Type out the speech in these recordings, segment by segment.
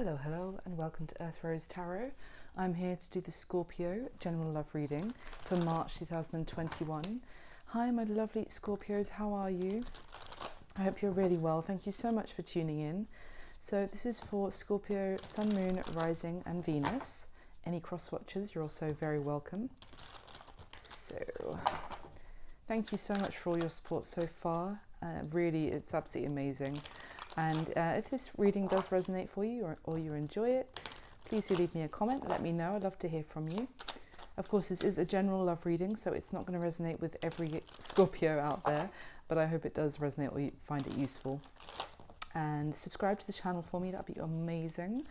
Hello, and welcome to Earth Rose Tarot. I'm here to do the Scorpio general love reading for March 2021. Hi, my lovely Scorpios, how are you? I hope you're really well. Thank you so much for tuning in. So this is for Scorpio, Sun, Moon, Rising, and Venus. Any cross watchers, you're also very welcome. So, thank you so much for all your support so far. Really, it's absolutely amazing. And if this reading does resonate for you or you enjoy it, please do leave me a comment. Let me know. I'd love to hear from you. Of course, this is a general love reading, so it's not going to resonate with every Scorpio out there, but I hope it does resonate or you find it useful. And subscribe to the channel for me. That'd be amazing.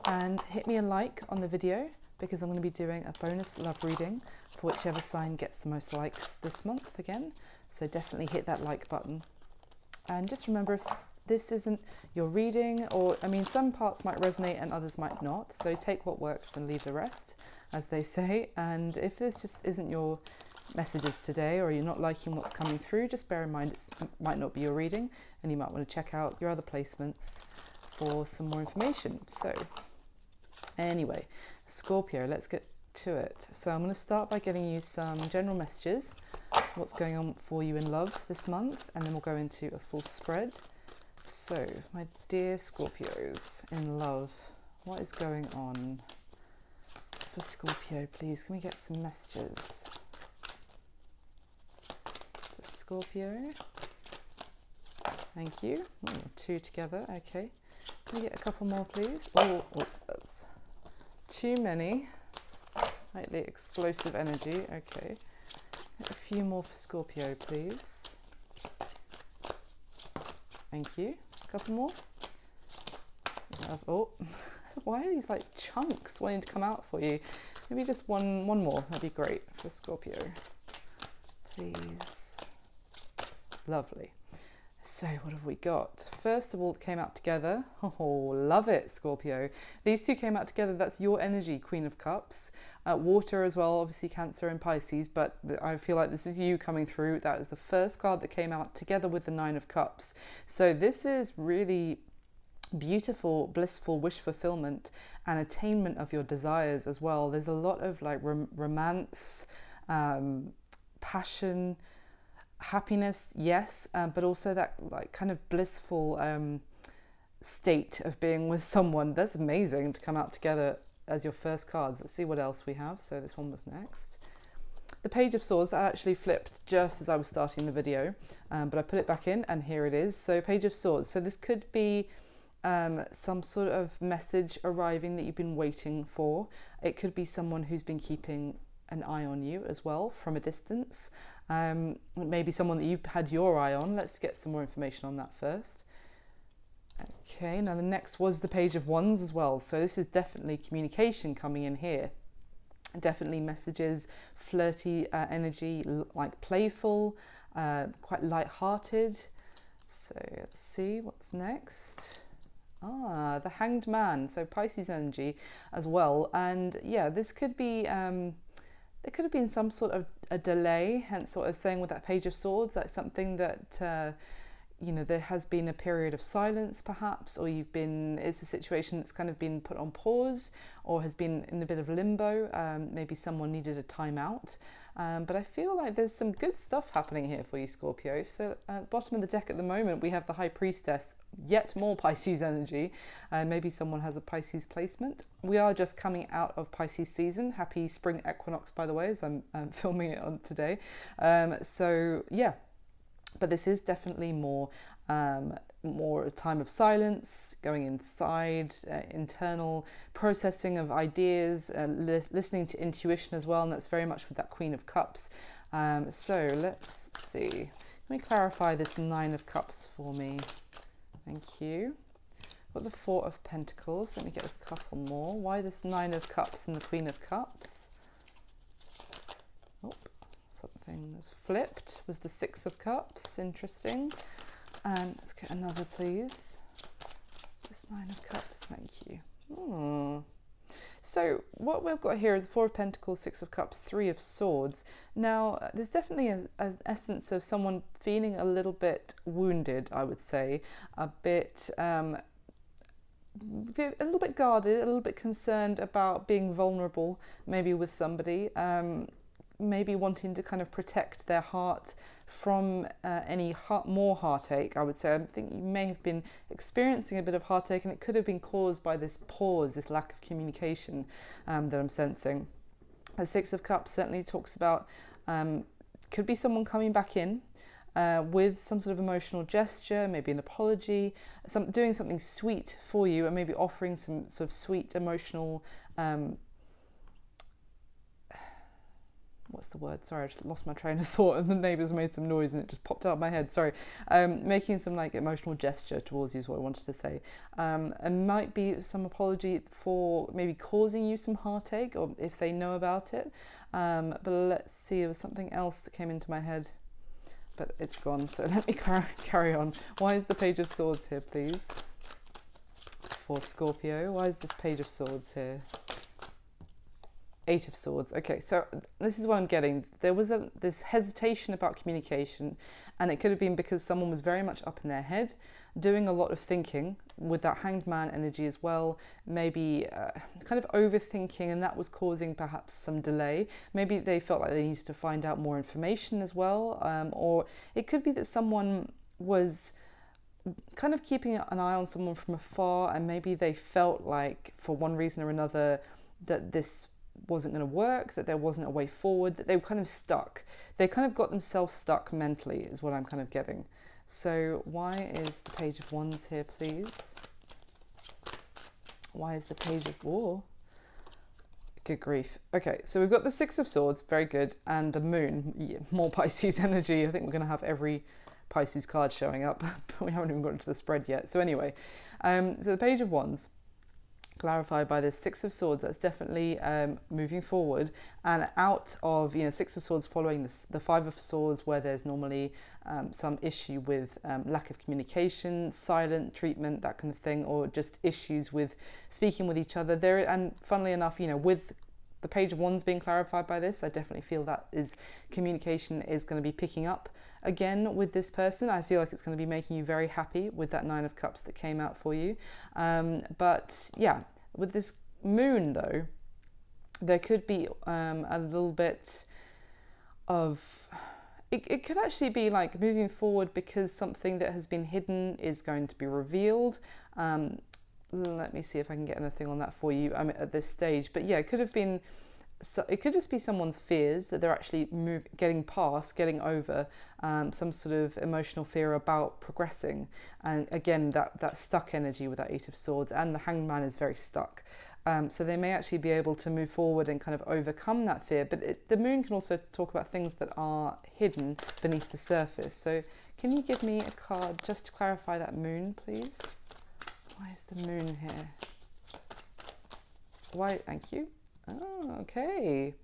And hit me a like on the video because I'm going to be doing a bonus love reading for whichever sign gets the most likes this month again. So definitely hit that like button. And just remember, if this isn't your reading, or I mean, some parts might resonate and others might not. So take what works and leave the rest, as they say. And if this just isn't your messages today, or you're not liking what's coming through, just bear in mind it might not be your reading, and you might want to check out your other placements for some more information. So anyway, Scorpio, let's get to it. So I'm going to start by giving you some general messages, what's going on for you in love this month, and then we'll go into a full spread. So, my dear Scorpios in love, what is going on for Scorpio, please? Can we get some messages for Scorpio? Thank you. Oh, two together, okay. Can we get a couple more, please? Oh, that's too many. Slightly explosive energy, okay. A few more for Scorpio, please. Thank you. A couple more. Oh, why are these like chunks wanting to come out for you? Maybe just one more. That'd be great for Scorpio. Please. Lovely. So what have we got? First of all, it came out together. Oh, love it, Scorpio. These two came out together. That's your energy, Queen of Cups. Water as well, obviously Cancer and Pisces, but I feel like this is you coming through. That is the first card that came out together with the Nine of Cups. So this is really beautiful, blissful wish fulfillment and attainment of your desires as well. There's a lot of like romance, passion, happiness, yes, but also that like kind of blissful state of being with someone. That's amazing to come out together as your first cards. Let's see what else we have. So this one was next. The Page of Swords actually flipped just as I was starting the video, but I put it back in and here it is. So Page of Swords. So this could be some sort of message arriving that you've been waiting for. It could be someone who's been keeping an eye on you as well from a distance. Maybe someone that you've had your eye on. Let's get some more information on that first. Okay, now the next was the Page of Wands as well. So this is definitely communication coming in here. Definitely messages, flirty energy, like playful, quite light-hearted. So let's see what's next. Ah, the Hanged Man. So Pisces energy as well. And yeah, this could be... there could have been some sort of a delay, hence sort of saying with that Page of Swords, like something that, you know, there has been a period of silence perhaps, or it's a situation that's kind of been put on pause or has been in a bit of limbo. Maybe someone needed a timeout. But I feel like there's some good stuff happening here for you, Scorpio. So at the bottom of the deck at the moment, we have the High Priestess, yet more Pisces energy. Maybe someone has a Pisces placement. We are just coming out of Pisces season. Happy spring equinox, by the way, as I'm filming it on today. So yeah, but this is definitely more a time of silence, going inside, internal processing of ideas, listening to intuition as well, and that's very much with that Queen of Cups. So let's see. Can we clarify this Nine of Cups for me? Thank you. Got the Four of Pentacles. Let me get a couple more. Why this Nine of Cups and the Queen of Cups? Oh, something that's flipped was the Six of Cups. Interesting. And let's get another, please. This Nine of Cups, thank you. So what we've got here is the Four of Pentacles, Six of Cups, Three of Swords. Now, there's definitely an essence of someone feeling a little bit wounded, I would say, a bit be a little bit guarded, a little bit concerned about being vulnerable, maybe with somebody, maybe wanting to kind of protect their heart from any more heartache, I would say. I think you may have been experiencing a bit of heartache, and it could have been caused by this pause, this lack of communication that I'm sensing. The Six of Cups certainly talks about, could be someone coming back in with some sort of emotional gesture, maybe an apology, doing something sweet for you, and maybe offering some sort of sweet emotional, what's the word? Sorry, I just lost my train of thought, and the neighbours made some noise and it just popped out of my head. Sorry. Making some like emotional gesture towards you is what I wanted to say. And might be some apology for maybe causing you some heartache, or if they know about it. But let's see, there was something else that came into my head, but it's gone, so let me carry on. Why is the Page of Swords here, please? For Scorpio, why is this Page of Swords here? Eight of Swords. Okay, so this is what I'm getting. There was this hesitation about communication, and it could have been because someone was very much up in their head, doing a lot of thinking with that Hanged Man energy as well, maybe kind of overthinking, and that was causing perhaps some delay. Maybe they felt like they needed to find out more information as well, or it could be that someone was kind of keeping an eye on someone from afar, and maybe they felt like for one reason or another that this wasn't going to work, that there wasn't a way forward, that they were kind of stuck. They kind of got themselves stuck mentally is what I'm kind of getting. So why is the Page of Wands here, please? Why is the Page of War? Good grief. Okay, so we've got the Six of Swords, very good, and the Moon, yeah, more Pisces energy. I think we're going to have every Pisces card showing up, but we haven't even gotten to the spread yet. So anyway, so the Page of Wands, clarified by this Six of Swords, that's definitely moving forward and out of, Six of Swords following the Five of Swords, where there's normally some issue with lack of communication, silent treatment, that kind of thing, or just issues with speaking with each other there. And funnily enough, with the Page of Wands being clarified by this, I definitely feel that communication is going to be picking up again with this person. I feel like it's going to be making you very happy with that Nine of Cups that came out for you. But yeah, with this Moon though, there could be a little bit of, it could actually be like moving forward because something that has been hidden is going to be revealed. Let me see if I can get anything on that for you at this stage. But yeah, it could have been, it could just be someone's fears that they're actually getting over some sort of emotional fear about progressing. And again, that stuck energy with that Eight of Swords, and the Hanged Man is very stuck. So they may actually be able to move forward and kind of overcome that fear. But the Moon can also talk about things that are hidden beneath the surface. So can you give me a card just to clarify that Moon, please? Why is the Moon here? Why? Thank you. Oh, okay.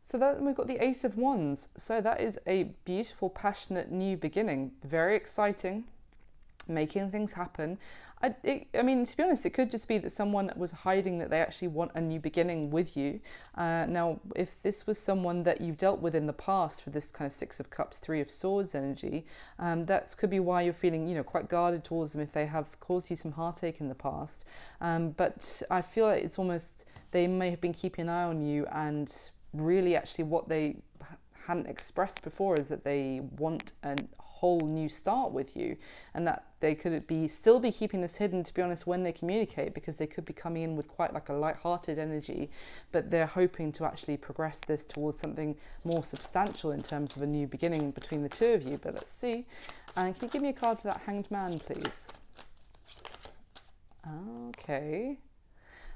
So that we've got the Ace of Wands. So that is a beautiful, passionate new beginning. Very exciting. Making things happen. I mean, to be honest, it could just be that someone was hiding that they actually want a new beginning with you. Now, if this was someone that you've dealt with in the past with this kind of Six of Cups, Three of Swords energy, that could be why you're feeling, quite guarded towards them if they have caused you some heartache in the past. But I feel like it's almost, they may have been keeping an eye on you, and really actually what they hadn't expressed before is that they want a whole new start with you, and that they could still be keeping this hidden, to be honest, when they communicate, because they could be coming in with quite like a light-hearted energy, but they're hoping to actually progress this towards something more substantial in terms of a new beginning between the two of you. But let's see. And can you give me a card for that Hanged Man, please? Okay.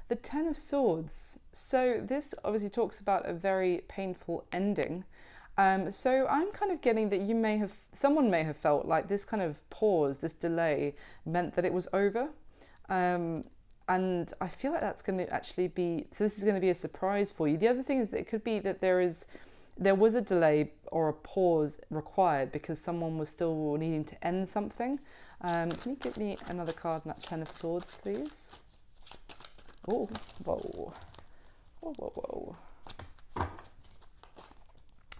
The Ten of Swords. So this obviously talks about a very painful ending. So I'm kind of getting that someone may have felt like this kind of pause, this delay meant that it was over. And I feel like that's going to actually be, so this is going to be a surprise for you. The other thing is that it could be that there was a delay or a pause required because someone was still needing to end something. Can you give me another card on that Ten of Swords, please? Oh, whoa. Whoa, whoa, whoa.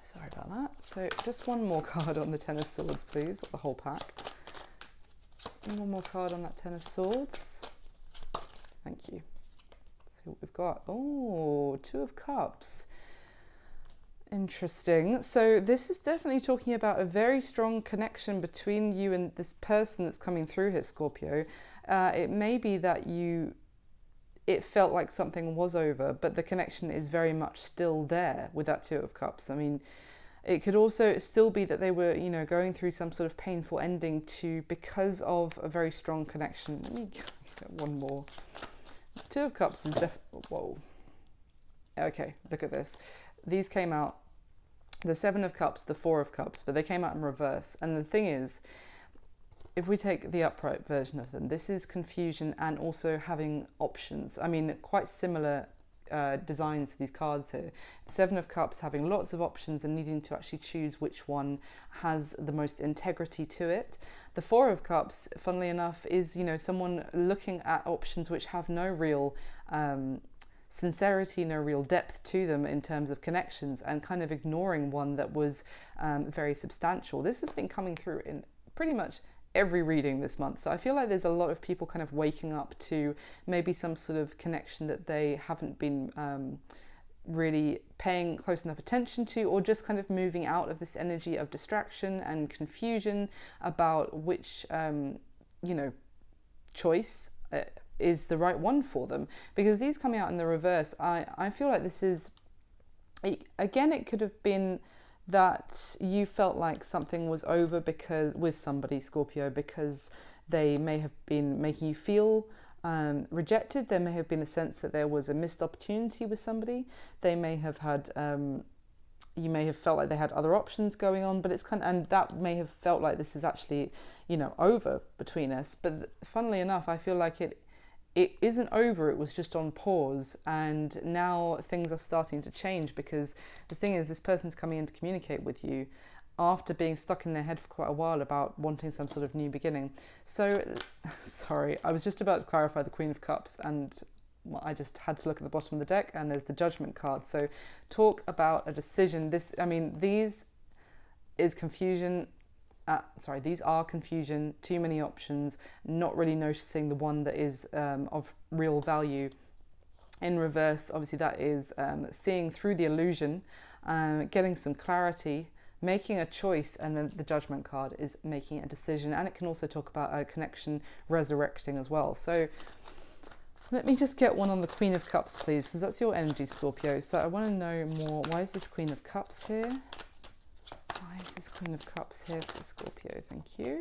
Sorry about that. So just one more card on the Ten of Swords, please, or the whole pack. And one more card on that Ten of Swords. got? Oh, Two of Cups. Interesting. So this is definitely talking about a very strong connection between you and this person that's coming through here, Scorpio. It may be that it felt like something was over, but the connection is very much still there with that Two of Cups. I mean, it could also still be that they were, going through some sort of painful ending because of a very strong connection. Let me get one more. Two of Cups is whoa. Okay, look at this. These came out, the Seven of Cups, the Four of Cups, but they came out in reverse. And the thing is, if we take the upright version of them, this is confusion and also having options. I mean, quite similar designs to these cards here. The Seven of Cups having lots of options and needing to actually choose which one has the most integrity to it. The Four of Cups, funnily enough, is someone looking at options which have no real sincerity, no real depth to them in terms of connections, and kind of ignoring one that was very substantial. This has been coming through in pretty much every reading this month. So I feel like there's a lot of people kind of waking up to maybe some sort of connection that they haven't been really paying close enough attention to, or just kind of moving out of this energy of distraction and confusion about which choice is the right one for them. Because these coming out in the reverse, I feel like this is, again, it could have been that you felt like something was over with somebody, Scorpio, because they may have been making you feel rejected. There may have been a sense that there was a missed opportunity with somebody. They may have had, you may have felt like they had other options going on, but it's and that may have felt like this is actually, over between us. But funnily enough, I feel like it isn't over, it was just on pause, and now things are starting to change, because the thing is, this person's coming in to communicate with you after being stuck in their head for quite a while about wanting some sort of new beginning. So, sorry, I was just about to clarify the Queen of Cups, and I just had to look at the bottom of the deck, and there's the Judgment card. So talk about a decision. These is confusion. These are confusion, too many options, not really noticing the one that is of real value. In reverse, obviously, that is seeing through the illusion, getting some clarity, making a choice, and then the Judgment card is making a decision. And it can also talk about a connection resurrecting as well. So let me just get one on the Queen of Cups, please, because that's your energy, Scorpio. So I want to know more. Why is this Queen of Cups here? Why is this Queen of Cups here for Scorpio? Thank you.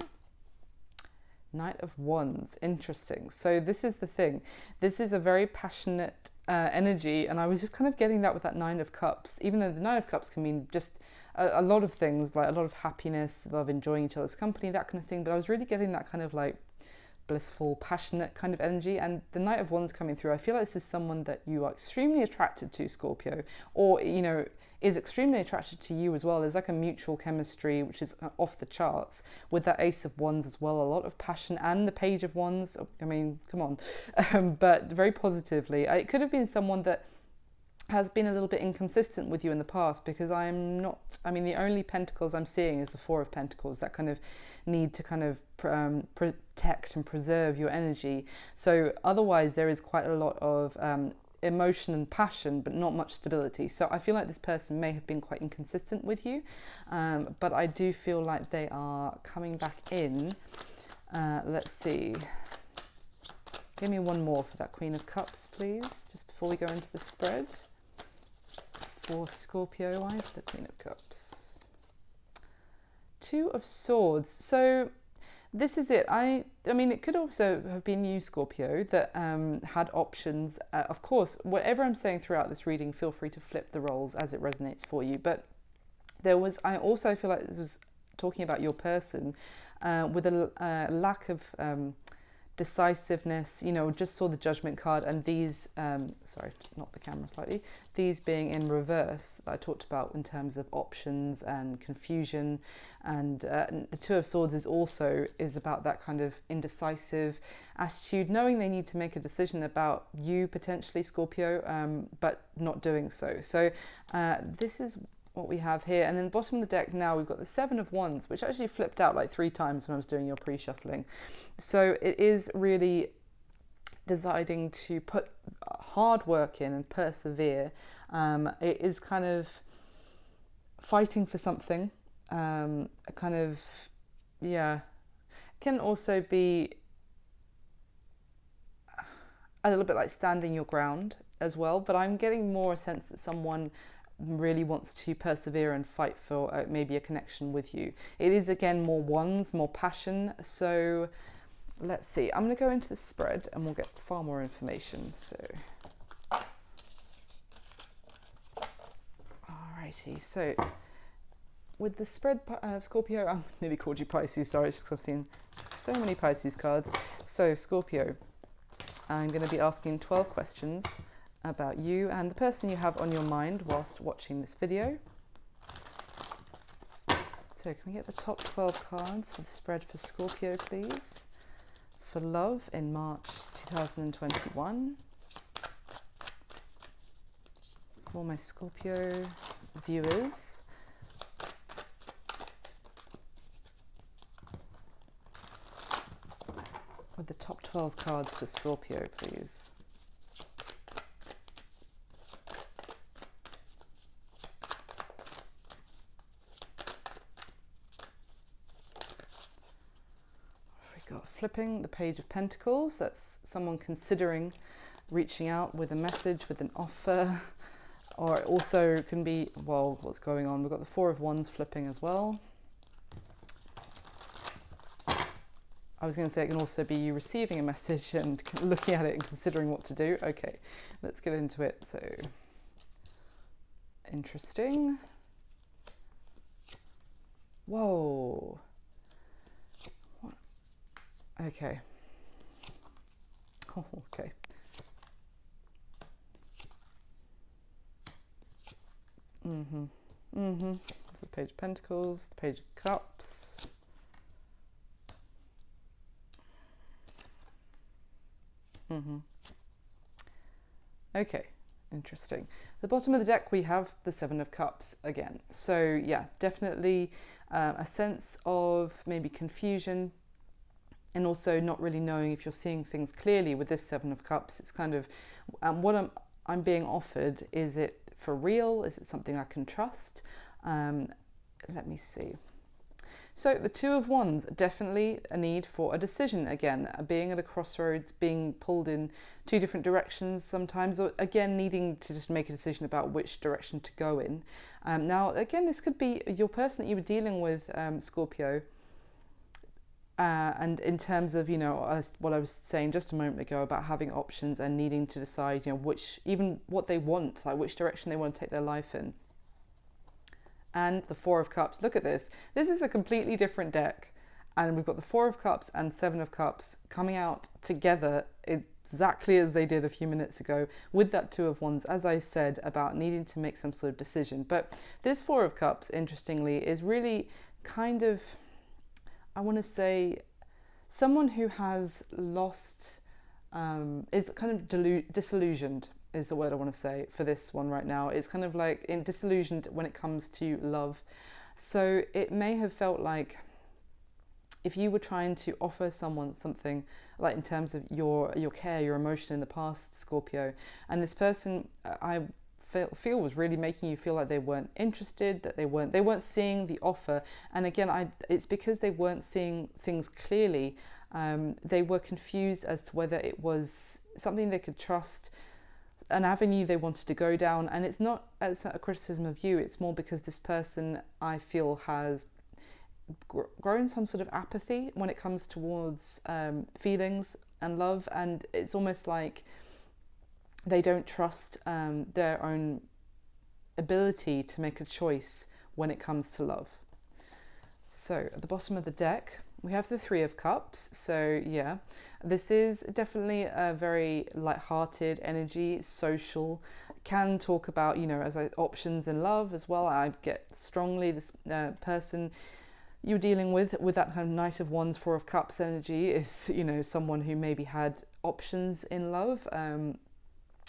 Knight of Wands. Interesting. So this is the thing. This is a very passionate energy, and I was just kind of getting that with that Nine of Cups, even though the Nine of Cups can mean just a lot of things, like a lot of happiness, a lot of enjoying each other's company, that kind of thing. But I was really getting that kind of like blissful, passionate kind of energy. And the Knight of Wands coming through, I feel like this is someone that you are extremely attracted to, Scorpio, or is extremely attracted to you as well. There's like a mutual chemistry which is off the charts with that Ace of Wands as well. A lot of passion, and the Page of Wands. I mean, come on. But very positively. It could have been someone that has been a little bit inconsistent with you in the past, because the only pentacles I'm seeing is the Four of Pentacles, that kind of need to kind of protect and preserve your energy. So otherwise there is quite a lot of emotion and passion, but not much stability. So I feel like this person may have been quite inconsistent with you, but I do feel like they are coming back in. Let's see. Give me one more for that Queen of Cups, please, just before we go into the spread. For Scorpio, why is the Queen of Cups? Two of Swords. So this is it. I mean, it could also have been you, Scorpio, that had options. Of course, whatever I'm saying throughout this reading, feel free to flip the roles as it resonates for you. But I also feel like this was talking about your person with a lack of decisiveness. Just saw the Judgment card, and these, sorry, not the camera slightly, these being in reverse that I talked about in terms of options and confusion. And the Two of Swords is about that kind of indecisive attitude, knowing they need to make a decision about you potentially, Scorpio, but not doing so. So this is what we have here. And then bottom of the deck now we've got the Seven of Wands, which actually flipped out like 3 times when I was doing your pre-shuffling. So it is really deciding to put hard working and persevere. It is kind of fighting for something, a kind of, yeah, can also be a little bit like standing your ground as well, but I'm getting more a sense that someone really wants to persevere and fight for maybe a connection with you. It is again more wands, more passion. So let's see, I'm going to go into the spread and we'll get far more information. So alrighty, so with the spread, Scorpio, I nearly called you Pisces, sorry, just because I've seen so many Pisces cards. So Scorpio, I'm going to be asking 12 questions about you and the person you have on your mind whilst watching this video. So can we get the top 12 cards for the spread for Scorpio, please? For love in March 2021. For my Scorpio viewers. With the top 12 cards for Scorpio, please. We got flipping the Page of Pentacles. That's someone considering reaching out with a message, with an offer, or it also can be, well, what's going on? We've got the Four of Wands flipping as well. I was going to say it can also be you receiving a message and looking at it and considering what to do. Okay, let's get into it. So, interesting. Whoa. What? Okay. Oh, okay. That's the Page of Pentacles, the Page of Cups. Okay, interesting. At the bottom of the deck we have the Seven of Cups again. So yeah, definitely a sense of maybe confusion and also not really knowing if you're seeing things clearly with this Seven of Cups. It's kind of what I'm being offered. Is it for real? Is it something I can trust? Let me see. So the Two of Wands, definitely a need for a decision again, being at a crossroads, being pulled in two different directions sometimes, or again needing to just make a decision about which direction to go in. Now again, this could be your person that you were dealing with, Scorpio, and in terms of, you know, what I was saying just a moment ago about having options and needing to decide, you know, which, even what they want, like which direction they want to take their life in. And the Four of Cups. Look at this. This is a completely different deck. And we've got the Four of Cups and Seven of Cups coming out together exactly as they did a few minutes ago with that Two of Wands, as I said, about needing to make some sort of decision. But this Four of Cups, interestingly, is really kind of, I want to say, someone who has lost, is kind of disillusioned, is the word I want to say for this one right now. It's kind of like disillusioned when it comes to love. So it may have felt like if you were trying to offer someone something, like in terms of your care, your emotion in the past, Scorpio, and this person I feel was really making you feel like they weren't interested, that they weren't seeing the offer. And again, it's because they weren't seeing things clearly. They were confused as to whether it was something they could trust, an avenue they wanted to go down. And it's not as a criticism of you, it's more because this person, I feel, has grown some sort of apathy when it comes towards feelings and love, and it's almost like they don't trust their own ability to make a choice when it comes to love. So at the bottom of the deck we have the Three of Cups. So yeah, this is definitely a very light-hearted energy, social, can talk about, you know, options in love as well. I get strongly this person you're dealing with that kind of Knight of Wands, Four of Cups energy is, you know, someone who maybe had options in love.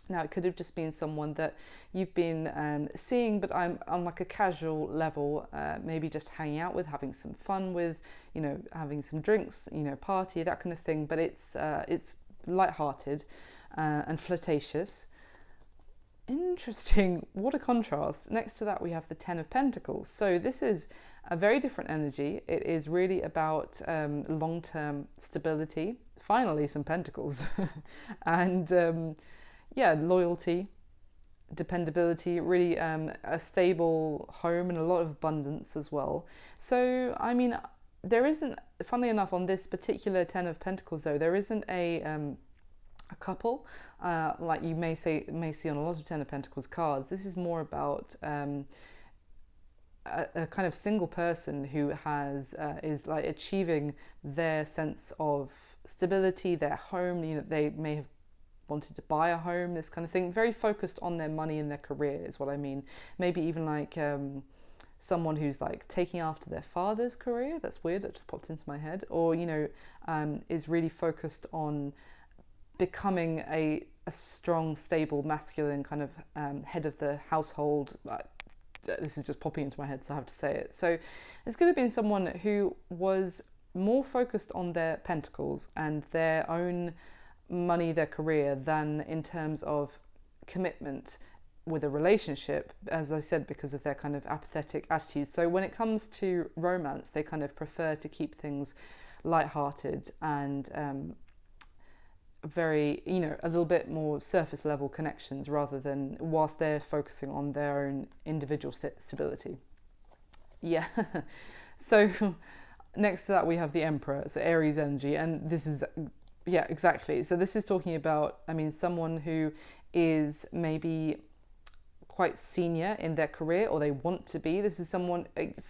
Now, it could have just been someone that you've been seeing, but I'm on like a casual level, maybe just hanging out with, having some fun with, you know, having some drinks, you know, party, that kind of thing. But it's light-hearted and flirtatious. Interesting, what a contrast. Next to that we have the Ten of Pentacles. So this is a very different energy. It is really about long-term stability. Finally, some pentacles. And yeah, loyalty, dependability, really a stable home and a lot of abundance as well. So, I mean, there isn't, funnily enough, on this particular Ten of Pentacles though, there isn't a couple like you may see on a lot of Ten of Pentacles cards. This is more about a kind of single person who has is like achieving their sense of stability, their home. You know, they may have wanted to buy a home, this kind of thing. Very focused on their money and their career is what I mean. Maybe even like someone who's like taking after their father's career. That's weird, that just popped into my head. Or, you know, is really focused on becoming a strong, stable, masculine kind of head of the household. This is just popping into my head, so I have to say it. So it's going to be someone who was more focused on their pentacles and their own money, their career, than in terms of commitment with a relationship, as I said, because of their kind of apathetic attitudes. So when it comes to romance, they kind of prefer to keep things lighthearted and very, you know, a little bit more surface level connections, rather than whilst they're focusing on their own individual stability. Yeah. So next to that we have the Emperor, so Aries energy, and this is, yeah, exactly. So this is talking about, I mean, someone who is maybe quite senior in their career, or they want to be. This is someone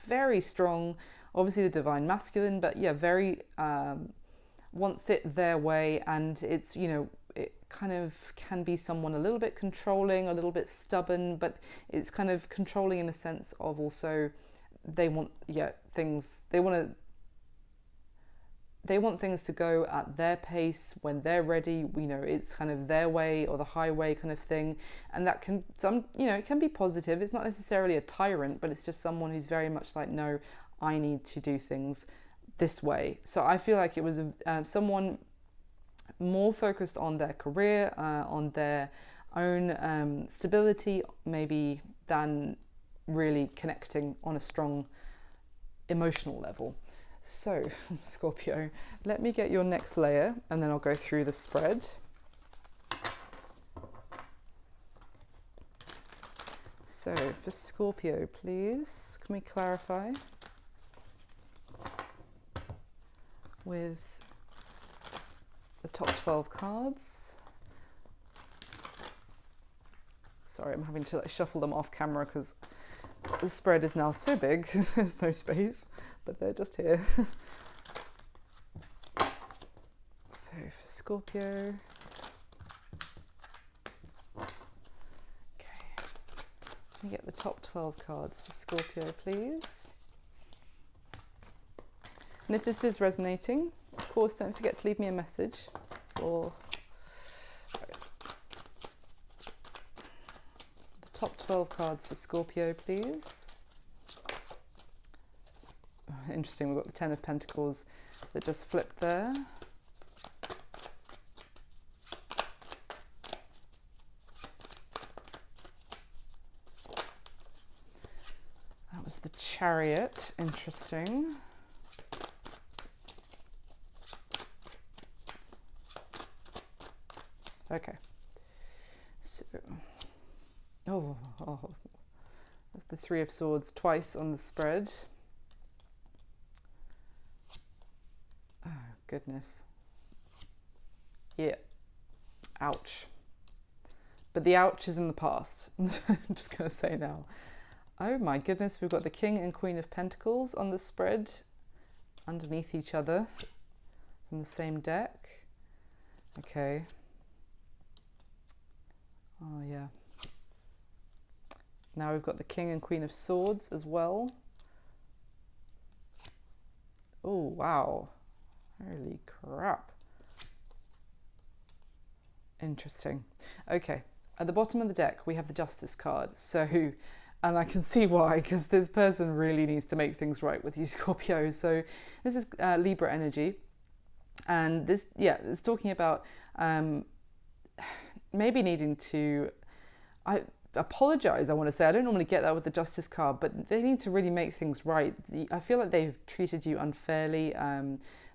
very strong, obviously the divine masculine, but yeah, very wants it their way. And it's, you know, it kind of can be someone a little bit controlling, a little bit stubborn, but it's kind of controlling in a sense of also they want, yeah, things, they want things to go at their pace when they're ready. You know, it's kind of their way or the highway kind of thing. And that can, you know, it can be positive. It's not necessarily a tyrant, but it's just someone who's very much like, no, I need to do things this way. So I feel like it was someone more focused on their career, on their own stability, maybe, than really connecting on a strong emotional level. So, Scorpio, let me get your next layer and then I'll go through the spread. So, for Scorpio, please, can we clarify with the top 12 cards? Sorry, I'm having to like shuffle them off camera because the spread is now so big, there's no space, but they're just here. So for Scorpio, okay, let me get the top 12 cards for Scorpio, please. And if this is resonating, of course, don't forget to leave me a message. Or the top 12 cards for Scorpio, please. Oh, interesting, we've got the Ten of Pentacles that just flipped there. That was the Chariot, interesting. Okay, so, oh, that's the Three of Swords twice on the spread. Oh, goodness. Yeah, ouch. But the ouch is in the past, I'm just going to say now. Oh my goodness, we've got the King and Queen of Pentacles on the spread underneath each other from the same deck. Okay. Oh yeah. Now we've got the King and Queen of Swords as well. Oh wow. Holy crap. Interesting. Okay. At the bottom of the deck we have the Justice card. So, and I can see why, because this person really needs to make things right with you, Scorpio. So this is Libra energy. And this, yeah, it's talking about maybe needing to, I apologize, I want to say. I don't normally get that with the Justice card, but they need to really make things right. I feel like they've treated you unfairly,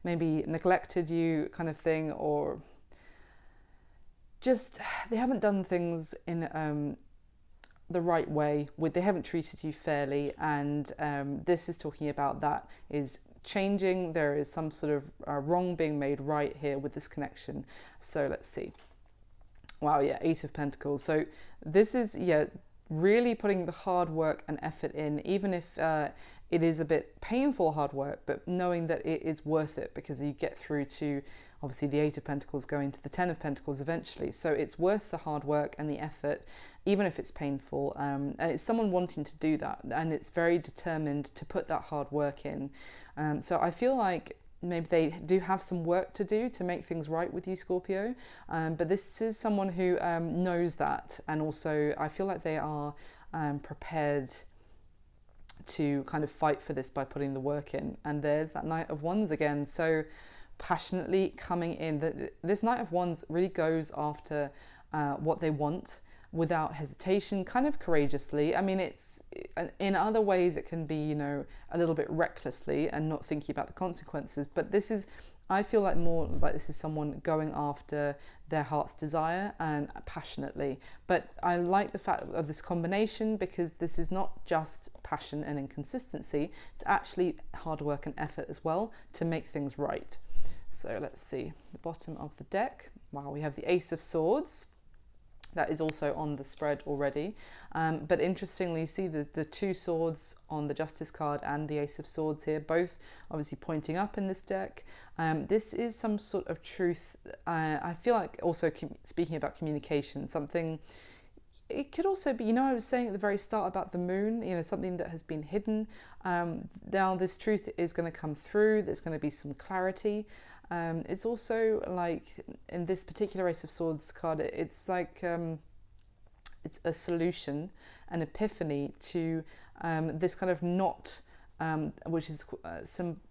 maybe neglected you, kind of thing, or just they haven't done things in the right way. They haven't treated you fairly, and this is talking about that is changing. There is some sort of wrong being made right here with this connection. So let's see. Wow, yeah, Eight of Pentacles. So this is, yeah, really putting the hard work and effort in, even if it is a bit painful hard work, but knowing that it is worth it because you get through to, obviously, the Eight of Pentacles going to the Ten of Pentacles eventually. So it's worth the hard work and the effort, even if it's painful. And it's someone wanting to do that, and it's very determined to put that hard work in. So I feel like maybe they do have some work to do to make things right with you, Scorpio. But this is someone who knows that, and also I feel like they are prepared to kind of fight for this by putting the work in. And there's that Knight of Wands again, so passionately coming in. This Knight of Wands really goes after what they want without hesitation, kind of courageously. I mean, it's in other ways it can be, you know, a little bit recklessly and not thinking about the consequences, but this is, I feel like more like this is someone going after their heart's desire and passionately. But I like the fact of this combination because this is not just passion and inconsistency, it's actually hard work and effort as well to make things right. So let's see, the bottom of the deck. Wow, we have the Ace of Swords. That is also on the spread already. But interestingly, you see the two swords on the Justice card and the Ace of Swords here, both obviously pointing up in this deck. This is some sort of truth. I feel like also speaking about communication, something, it could also be, you know, I was saying at the very start about the moon, you know, something that has been hidden. Now this truth is going to come through. There's going to be some clarity. It's also like in this particular Ace of Swords card, it's like it's a solution, an epiphany to this kind of knot, which is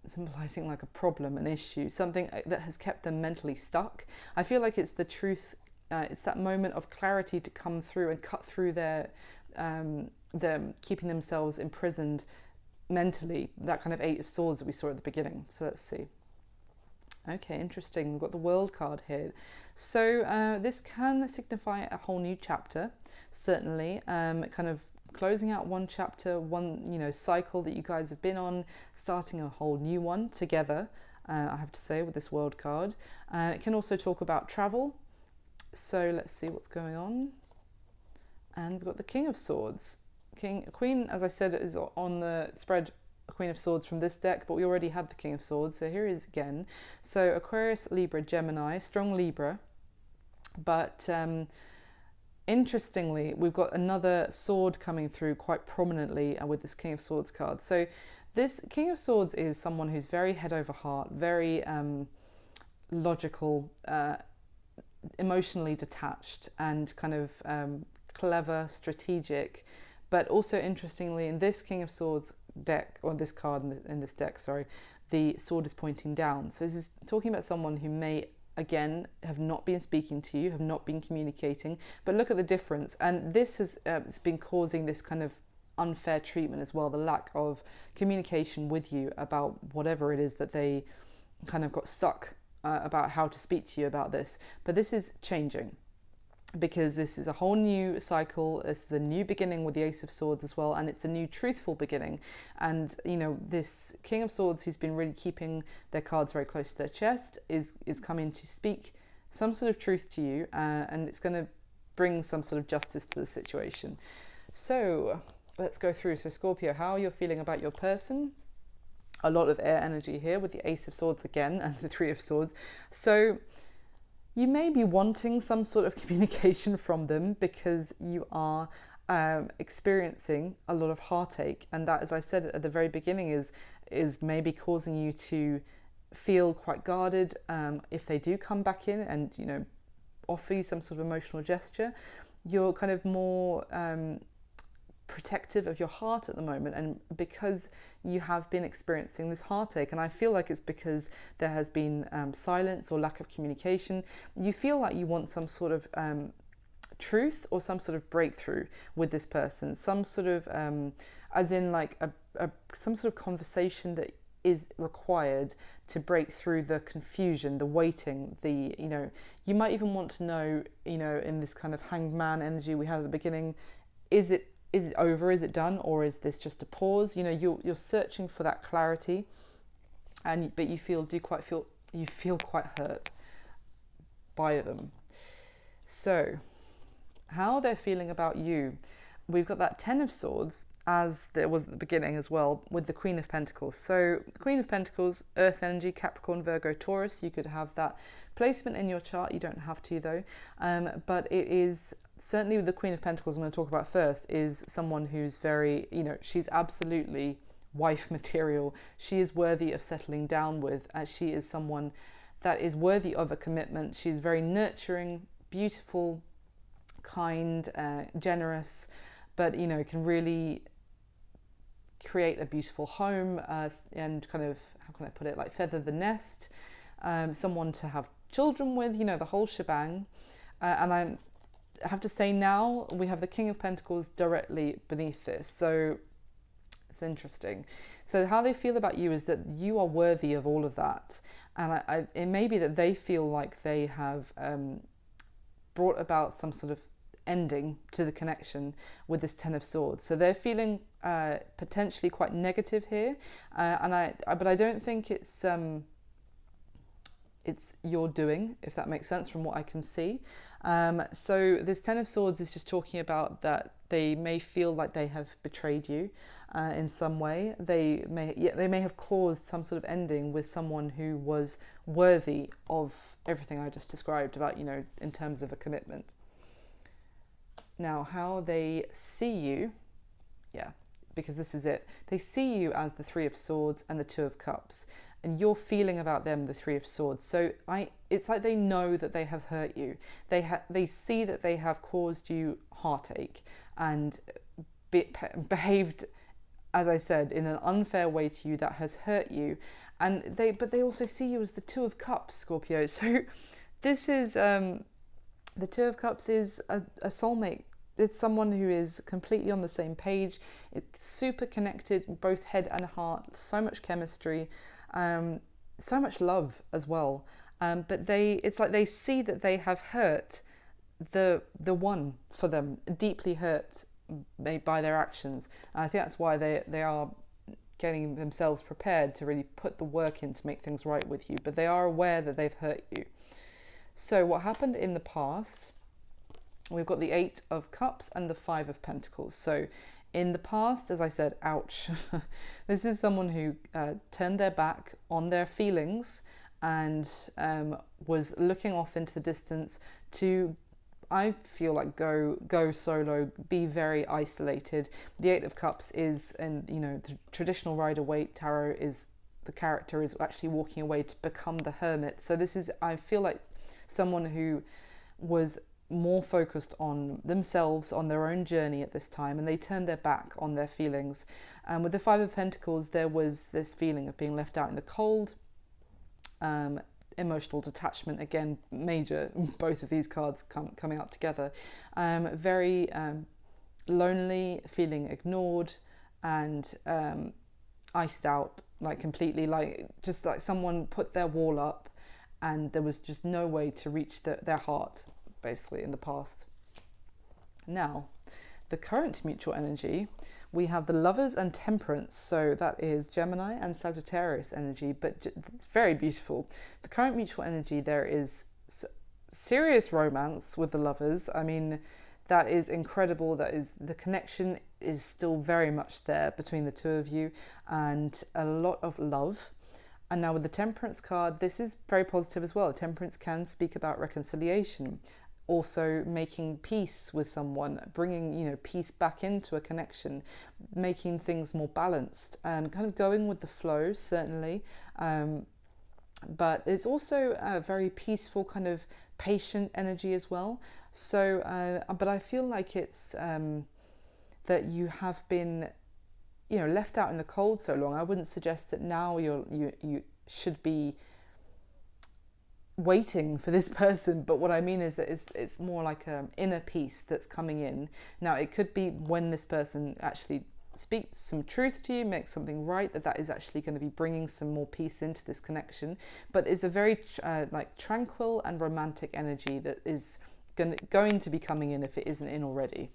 symbolizing like a problem, an issue, something that has kept them mentally stuck. I feel like it's the truth. It's that moment of clarity to come through and cut through their them keeping themselves imprisoned mentally. That kind of Eight of Swords that we saw at the beginning. So let's see. Okay, interesting. We've got the World card here. So this can signify a whole new chapter, certainly. Kind of closing out one chapter, one, you know, cycle that you guys have been on, starting a whole new one together, I have to say, with this World card. It can also talk about travel. So let's see what's going on. And we've got the King of Swords. Queen, as I said, is on the spread, Queen of Swords from this deck, but we already had the King of Swords, so here he is again. So Aquarius, Libra, Gemini, strong Libra, but interestingly, we've got another sword coming through quite prominently with this King of Swords card. So this King of Swords is someone who's very head over heart, very logical, emotionally detached, and kind of clever, strategic. But also interestingly, in this King of Swords deck, or this card in this deck, sorry, the sword is pointing down. So this is talking about someone who may, again, have not been speaking to you, have not been communicating, but look at the difference. And this has been causing this kind of unfair treatment as well, the lack of communication with you about whatever it is that they kind of got stuck about how to speak to you about this. But this is changing, because this is a whole new cycle. This is a new beginning with the Ace of Swords as well, and it's a new truthful beginning. And you know, this King of Swords, who's been really keeping their cards very close to their chest, is coming to speak some sort of truth to you, and it's going to bring some sort of justice to the situation. So let's go through. So Scorpio, how you're feeling about your person? A lot of air energy here with the Ace of Swords again and the Three of Swords. So you may be wanting some sort of communication from them because you are experiencing a lot of heartache, and that, as I said at the very beginning, is maybe causing you to feel quite guarded if they do come back in and, you know, offer you some sort of emotional gesture. You're kind of more protective of your heart at the moment, and because you have been experiencing this heartache, and I feel like it's because there has been silence or lack of communication. You feel like you want some sort of truth or some sort of breakthrough with this person, some sort of as in like some sort of conversation that is required to break through the confusion, the waiting, the, you know, you might even want to know, you know, in this kind of hanged man energy we had at the beginning, is it over, is it done, or is this just a pause? You know, you're searching for that clarity, but you feel quite hurt by them. So how they're feeling about you, we've got that Ten of Swords, as there was at the beginning as well, with the Queen of Pentacles. So the Queen of Pentacles, Earth energy, Capricorn, Virgo, Taurus. You could have that placement in your chart. You don't have to though. But it is certainly with the Queen of Pentacles, I'm going to talk about first, is someone who's very, you know, she's absolutely wife material. She is worthy of settling down with, as she is someone that is worthy of a commitment. She's very nurturing, beautiful, kind, generous, but, you know, can really create a beautiful home and kind of, how can I put it, like feather the nest, someone to have children with, you know, the whole shebang. And I have to say, now we have the King of Pentacles directly beneath this, so it's interesting. So how they feel about you is that you are worthy of all of that, and it may be that they feel like they have brought about some sort of ending to the connection with this Ten of Swords. So they're feeling potentially quite negative here, but I don't think it's your doing, if that makes sense from what I can see. So this Ten of Swords is just talking about that they may feel like they have betrayed you in some way. They may have caused some sort of ending with someone who was worthy of everything I just described about, you know, in terms of a commitment. Now, how they see you, because this is it. They see you as the Three of Swords and the Two of Cups, and you're feeling about them the Three of Swords. So it's like they know that they have hurt you. They see that they have caused you heartache and behaved, as I said, in an unfair way to you that has hurt you. But they also see you as the Two of Cups, Scorpio. So this is the Two of Cups is a soulmate. It's someone who is completely on the same page. It's super connected, both head and heart. So much chemistry, so much love as well. But it's like they see that they have hurt the one for them, deeply hurt by their actions. And I think that's why they are getting themselves prepared to really put the work in to make things right with you. But they are aware that they've hurt you. So what happened in the past, we've got the Eight of Cups and the Five of Pentacles. So in the past, as I said, ouch, this is someone who turned their back on their feelings and was looking off into the distance to, I feel like, go solo, be very isolated. The Eight of Cups is, and you know, the traditional Rider-Waite tarot is, the character is actually walking away to become the hermit. So this is, I feel like, someone who was more focused on themselves, on their own journey at this time, and they turned their back on their feelings. And with the Five of Pentacles, there was this feeling of being left out in the cold, emotional detachment, again, major, both of these cards coming out together. Very lonely, feeling ignored and iced out, like completely, like just like someone put their wall up and there was just no way to reach their heart, basically, in the past. Now, the current mutual energy, we have the Lovers and Temperance, so that is Gemini and Sagittarius energy, but it's very beautiful. The current mutual energy, there is serious romance with the Lovers. I mean, that is incredible. That is, the connection is still very much there between the two of you, and a lot of love. And now with the Temperance card, this is very positive as well. Temperance can speak about reconciliation, also making peace with someone, bringing, you know, peace back into a connection, making things more balanced, kind of going with the flow, certainly. But it's also a very peaceful, kind of patient energy as well. So, but I feel like it's that you have been, left out in the cold so long. I wouldn't suggest that now you should be waiting for this person, but what I mean is that it's more like an inner peace that's coming in. Now, it could be when this person actually speaks some truth to you, makes something right, that is actually going to be bringing some more peace into this connection. But it's a very tranquil and romantic energy that is going to be coming in if it isn't in already.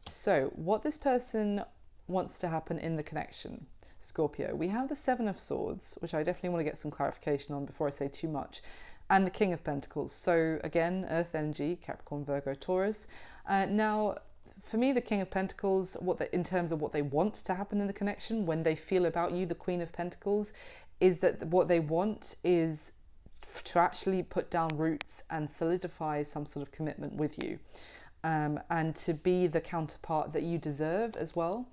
So what this person wants to happen in the connection, Scorpio, we have the Seven of Swords, which I definitely want to get some clarification on before I say too much, and the King of Pentacles. So again, Earth energy, Capricorn, Virgo, Taurus. Now, for me, the King of Pentacles, in terms of what they want to happen in the connection, when they feel about you, the Queen of Pentacles, is that what they want is to actually put down roots and solidify some sort of commitment with you, and to be the counterpart that you deserve as well.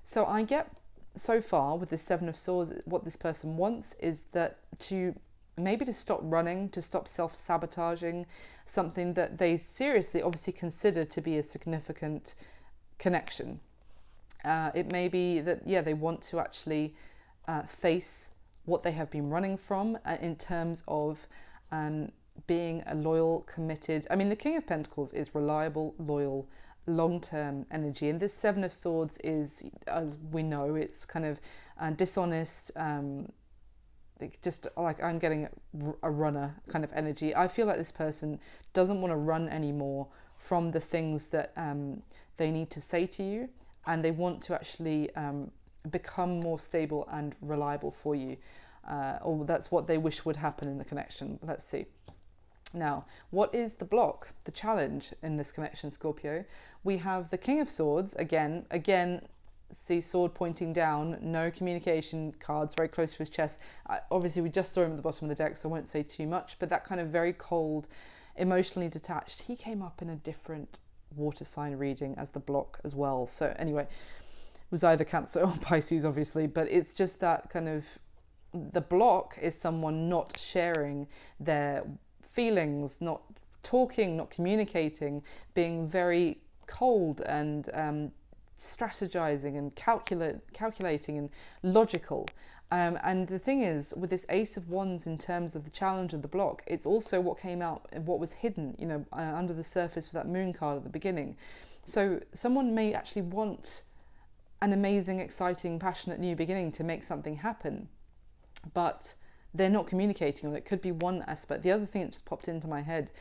So I get, so far with the Seven of Swords, what this person wants is that to stop running, to stop self-sabotaging something that they seriously obviously consider to be a significant connection. It may be that, they want to actually face what they have been running from in terms of being a loyal, committed. I mean, the King of Pentacles is reliable, loyal, long-term energy, and this Seven of Swords is, as we know, it's kind of dishonest, just like I'm getting a runner kind of energy. I feel like this person doesn't want to run anymore from the things that they need to say to you, and they want to actually become more stable and reliable for you, or that's what they wish would happen in the connection. Let's see. Now, what is the block, the challenge in this connection, Scorpio? We have the King of Swords, again, see sword pointing down, no communication, cards very close to his chest. Obviously, we just saw him at the bottom of the deck, so I won't say too much, but that kind of very cold, emotionally detached. He came up in a different water sign reading as the block as well. So anyway, it was either Cancer or Pisces, obviously, but it's just that kind of, the block is someone not sharing their feelings, not talking, not communicating, being very cold and strategizing and calculating and logical. And the thing is, with this Ace of Wands, in terms of the challenge of the block, it's also what came out and what was hidden, under the surface of that moon card at the beginning. So someone may actually want an amazing, exciting, passionate new beginning to make something happen, but they're not communicating on it. Could be one aspect. The other thing that just popped into my head,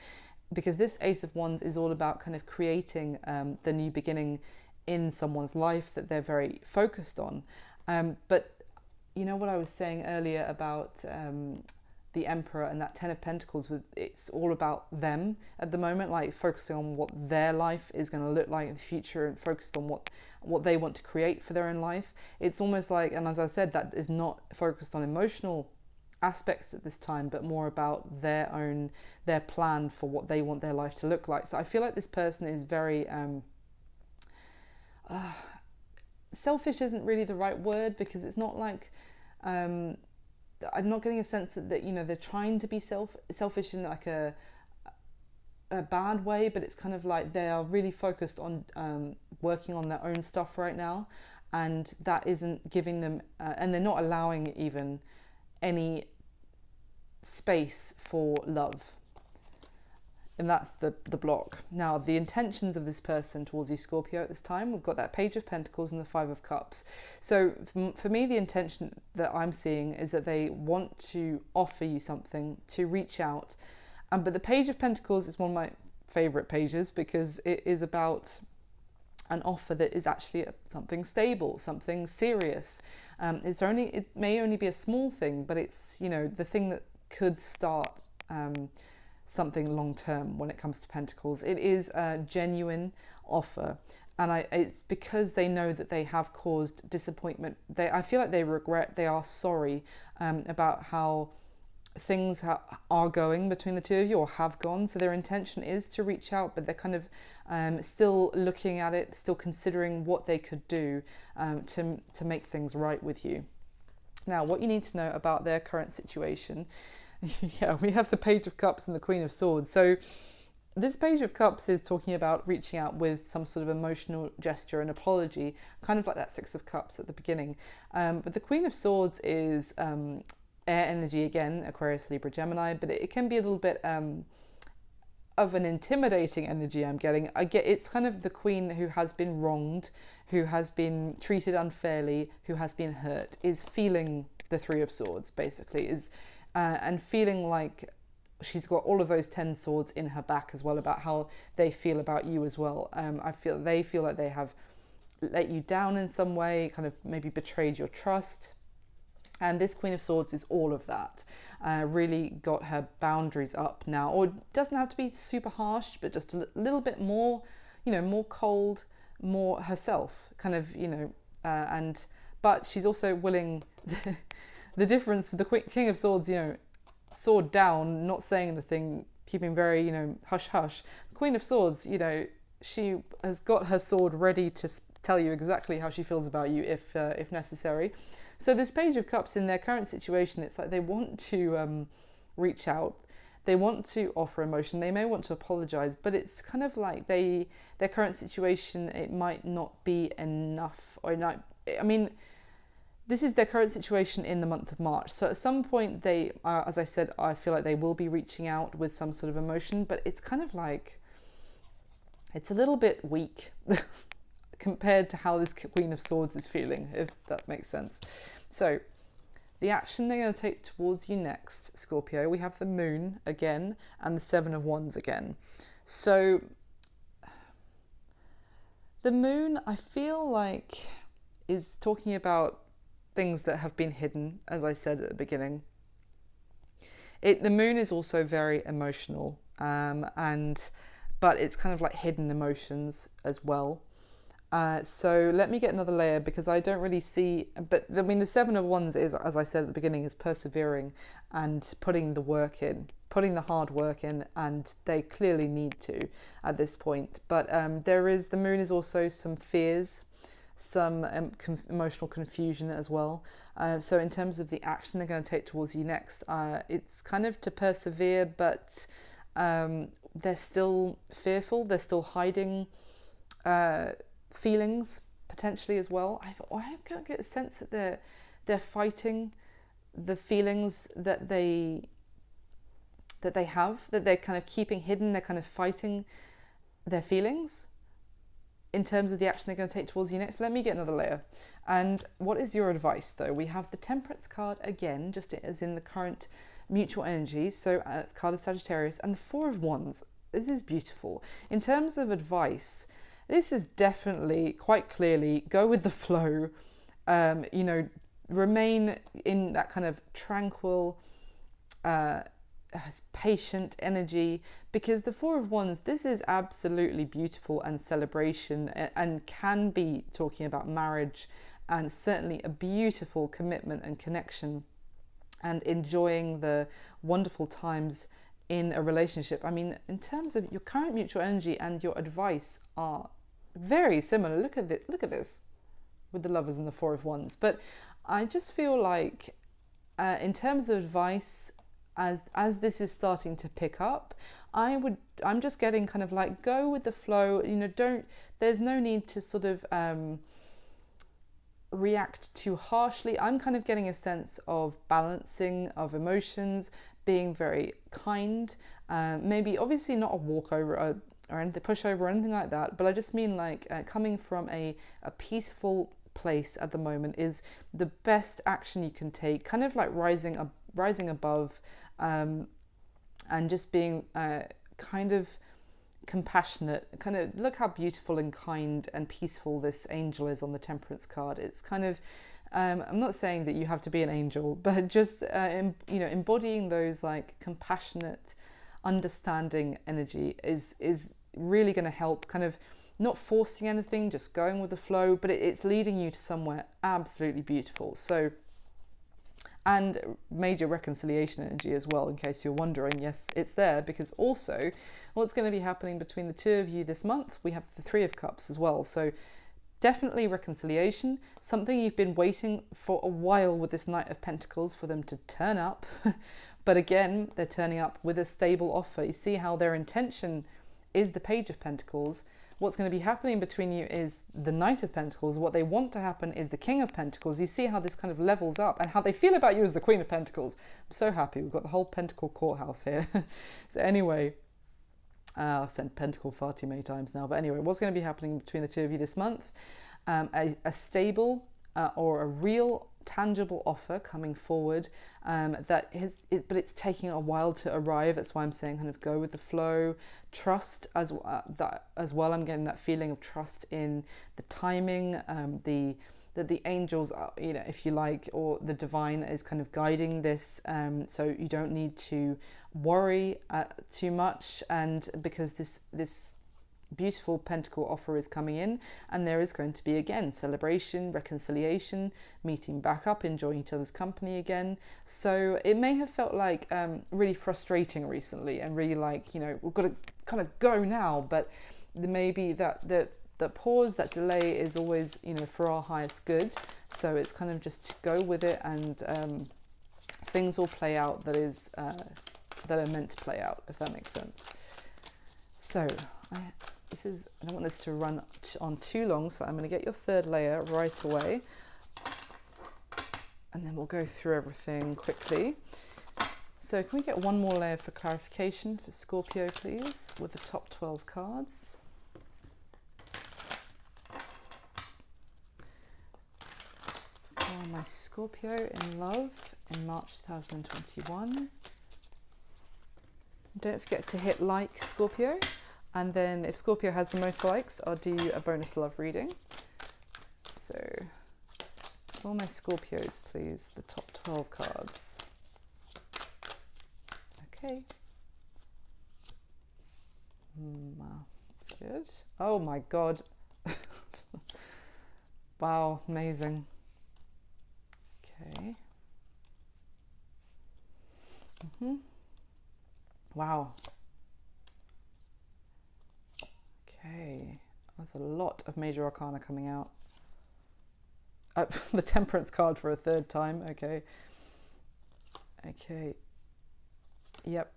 because this Ace of Wands is all about kind of creating the new beginning in someone's life that they're very focused on. But you know what I was saying earlier about the Emperor and that Ten of Pentacles, it's all about them at the moment, like focusing on what their life is going to look like in the future and focused on what they want to create for their own life. It's almost like, and as I said, that is not focused on emotional aspects at this time, but more about their plan for what they want their life to look like. So I feel like this person is very selfish isn't really the right word, because it's not like I'm not getting a sense that they're trying to be selfish in like a bad way, but it's kind of like they are really focused on working on their own stuff right now, and that isn't giving them and they're not allowing even any space for love, and that's the block. Now, the intentions of this person towards you, Scorpio, at this time, we've got that Page of Pentacles and the Five of Cups. So for me, the intention that I'm seeing is that they want to offer you something, to reach out, but the Page of Pentacles is one of my favorite pages, because it is about an offer that is actually something stable, something serious. It may only be a small thing, but it's the thing that could start something long term when it comes to Pentacles. It is a genuine offer, and it's because they know that they have caused disappointment. I feel like they regret, they are sorry about how things are going between the two of you, or have gone. So their intention is to reach out, but they're kind of still looking at it, still considering what they could do to make things right with you. Now, what you need to know about their current situation, yeah, we have the Page of Cups and the Queen of Swords. So this Page of Cups is talking about reaching out with some sort of emotional gesture and apology, kind of like that Six of Cups at the beginning. But the Queen of Swords is air energy again, Aquarius, Libra, Gemini, but it can be a little bit of an intimidating energy. I get it's kind of the queen who has been wronged, who has been treated unfairly, who has been hurt, is feeling the Three of Swords basically, is and feeling like she's got all of those 10 swords in her back as well, about how they feel about you as well. They feel like they have let you down in some way, kind of maybe betrayed your trust. And this Queen of Swords is all of that. Really got her boundaries up now, or it doesn't have to be super harsh, but just a little bit more, more cold, more herself, kind of, but she's also willing. The difference with the King of Swords, sword down, not saying anything, keeping very, hush hush. Queen of Swords, she has got her sword ready to tell you exactly how she feels about you if necessary. So this Page of Cups, in their current situation, it's like they want to reach out, they want to offer emotion, they may want to apologize, but it's kind of like their current situation, it might not be enough, or not. I mean, this is their current situation in the month of March. So at some point they, as I said, I feel like they will be reaching out with some sort of emotion, but it's kind of like, it's a little bit weak compared to how this Queen of Swords is feeling, if that makes sense. So the action they're going to take towards you next, Scorpio, we have the Moon again and the Seven of Wands again. So the Moon, I feel like, is talking about things that have been hidden, as I said at the beginning. The Moon is also very emotional, but it's kind of like hidden emotions as well. So let me get another layer, because I don't really see, but I mean the Seven of Wands is, as I said at the beginning, is persevering and putting the work in, putting the hard work in, and they clearly need to at this point. But the Moon is also some fears, some emotional confusion as well. So in terms of the action they're going to take towards you next, it's kind of to persevere, but they're still fearful, they're still hiding feelings potentially as well. I can't get a sense that they're fighting the feelings that they have, that they're kind of keeping hidden. They're kind of fighting their feelings in terms of the action they're going to take towards you next. Let me get another layer. And what is your advice, though? We have the Temperance card again, just as in the current mutual energy. So it's card of Sagittarius, and the Four of Wands. This is beautiful. In terms of advice, this is definitely, quite clearly, go with the flow. Remain in that kind of tranquil, patient energy, because the Four of Wands, this is absolutely beautiful and celebration, and can be talking about marriage, and certainly a beautiful commitment and connection, and enjoying the wonderful times in a relationship. I mean, in terms of your current mutual energy and your advice are very similar. Look at this with the Lovers and the Four of Wands. But I just feel like in terms of advice, as this is starting to pick up, I'm just getting kind of like, go with the flow. There's no need to sort of react too harshly. I'm kind of getting a sense of balancing of emotions, being very kind, maybe obviously not a walkover or anything, pushover or anything like that, but I just mean like coming from a peaceful place at the moment is the best action you can take, kind of like rising above, and just being kind of compassionate. Kind of look how beautiful and kind and peaceful this angel is on the Temperance card. It's kind of I'm not saying that you have to be an angel, but just embodying those like compassionate, understanding energy is really going to help, kind of not forcing anything, just going with the flow, but it's leading you to somewhere absolutely beautiful. So, and major reconciliation energy as well, in case you're wondering. Yes, it's there, because also what's going to be happening between the two of you this month, we have the Three of Cups as well. So definitely reconciliation, something you've been waiting for a while with this Knight of Pentacles for them to turn up. But again, they're turning up with a stable offer. You see how their intention is the Page of Pentacles. What's going to be happening between you is the Knight of Pentacles. What they want to happen is the King of Pentacles. You see how this kind of levels up, and how they feel about you as the Queen of Pentacles. I'm so happy. We've got the whole Pentacle courthouse here. So anyway, I've said Pentacle far too many times now. But anyway, what's going to be happening between the two of you this month? A stable or a real tangible offer coming forward, but it's taking a while to arrive. That's why I'm saying kind of go with the flow, trust as well. I'm getting that feeling of trust in the timing, that the angels are, if you like, or the divine is kind of guiding this, so you don't need to worry too much, and because this beautiful pentacle offer is coming in, and there is going to be again celebration, reconciliation, meeting back up, enjoying each other's company again. So it may have felt like really frustrating recently, and really like, we've got to kind of go now, but maybe that pause, that delay is always, for our highest good. So it's kind of just to go with it, and things will play out that are meant to play out, if that makes sense. So I don't want this to run on too long, so I'm going to get your third layer right away, and then we'll go through everything quickly. So can we get one more layer for clarification for Scorpio, please, with the top 12 cards? For my Scorpio in love in March 2021. Don't forget to hit like, Scorpio. And then if Scorpio has the most likes, I'll do a bonus love reading. So, for my Scorpios, please, the top 12 cards. Okay. Wow, that's good. Oh my God. Wow, amazing. Okay. Wow. Okay, that's a lot of major arcana coming out. The Temperance card for a third time. Okay. Yep.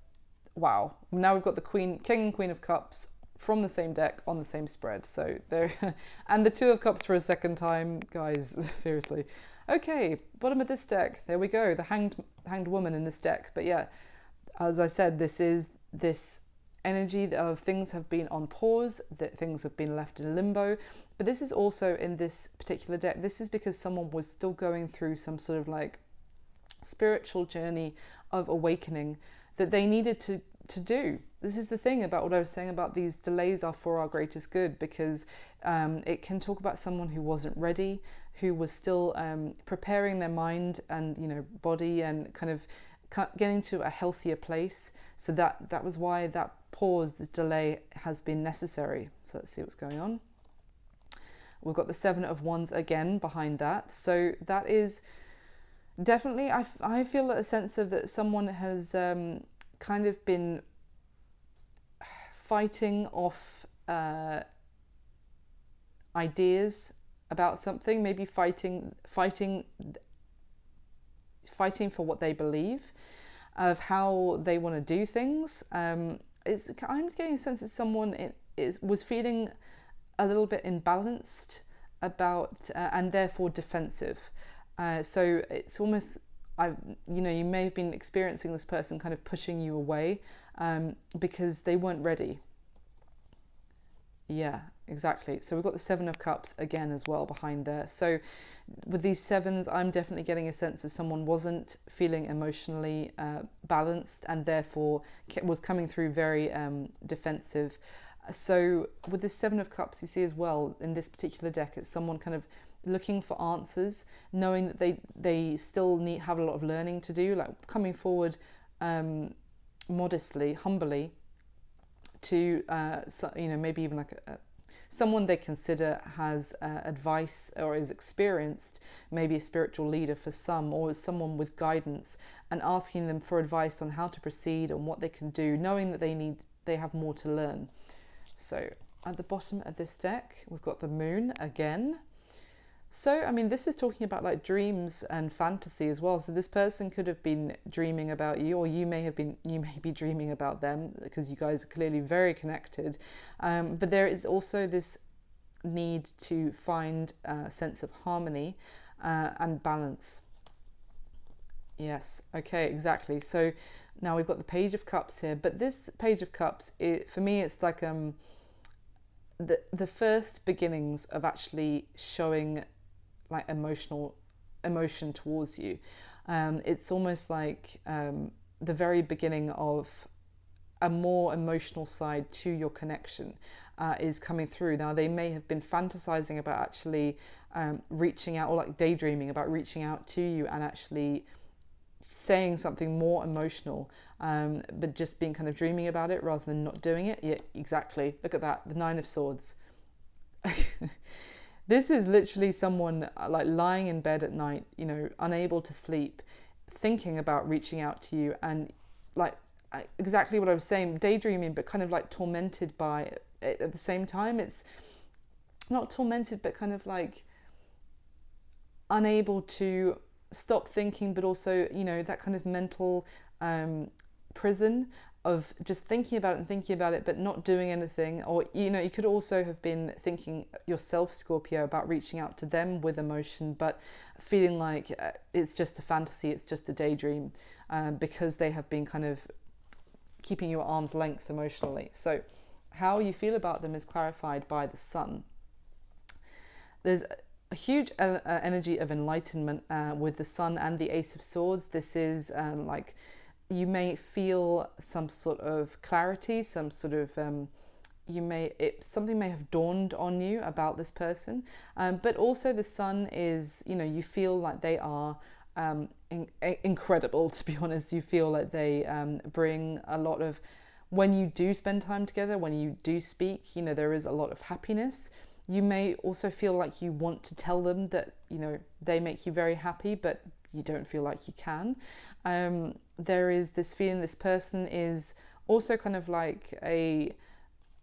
Wow. Now we've got the King and Queen of Cups from the same deck on the same spread. So there, and the Two of Cups for a second time, guys. Seriously. Okay, bottom of this deck. There we go. The hanged woman in this deck. But yeah, as I said, this energy of things have been on pause, that things have been left in limbo. But this is also in this particular deck, this is because someone was still going through some sort of like spiritual journey of awakening that they needed to do. This is the thing about what I was saying about these delays are for our greatest good, because it can talk about someone who wasn't ready, who was still preparing their mind and body, and kind of getting to a healthier place. So that was why that pause, the delay has been necessary. So let's see what's going on. We've got the Seven of Wands again behind that. So that is definitely, I feel a sense of that someone has kind of been fighting off ideas about something, maybe fighting for what they believe, of how they want to do things. I'm getting a sense that someone was feeling a little bit imbalanced about and therefore defensive. So it's almost, you may have been experiencing this person kind of pushing you away because they weren't ready. Yeah, exactly. So we've got the Seven of Cups again as well behind there. So with these sevens, I'm definitely getting a sense of someone wasn't feeling emotionally balanced, and therefore was coming through very defensive. So with this Seven of Cups, you see as well in this particular deck, it's someone kind of looking for answers, knowing that they still have a lot of learning to do, like coming forward modestly, humbly, to maybe even like someone they consider has advice or is experienced, maybe a spiritual leader for some, or someone with guidance, and asking them for advice on how to proceed and what they can do, knowing that they have more to learn. So at the bottom of this deck, we've got the Moon again. So, I mean, this is talking about like dreams and fantasy as well. So this person could have been dreaming about you, or you may be dreaming about them, because you guys are clearly very connected. But there is also this need to find a sense of harmony and balance. Yes, okay, exactly. So now we've got the Page of Cups here, but this Page of Cups, for me, it's like the first beginnings of actually showing like emotion towards you. It's almost like the very beginning of a more emotional side to your connection is coming through. Now, they may have been fantasizing about actually reaching out, or like daydreaming about reaching out to you and actually saying something more emotional, but just being kind of dreaming about it rather than not doing it. Yeah, exactly. Look at that, the Nine of Swords. This is literally someone like lying in bed at night, you know, unable to sleep, thinking about reaching out to you, and like exactly what I was saying, daydreaming, but kind of like tormented by it at the same time. It's not tormented, but kind of like unable to stop thinking, but also, you know, that kind of mental prison of just thinking about it, but not doing anything. Or, you know, you could also have been thinking yourself, Scorpio, about reaching out to them with emotion, but feeling like it's just a fantasy, it's just a daydream, because they have been kind of keeping you at arm's length emotionally. So how you feel about them is clarified by the Sun. There's a huge energy of enlightenment with the Sun and the Ace of Swords. This is like, you may feel some sort of clarity, some sort of something may have dawned on you about this person, but also the Sun is, you know, you feel like they are incredible, to be honest. You feel like they bring a lot of, when you do spend time together, when you do speak, you know, there is a lot of happiness. You may also feel like you want to tell them that, you know, they make you very happy, but you don't feel like you can. There is this feeling this person is also kind of like a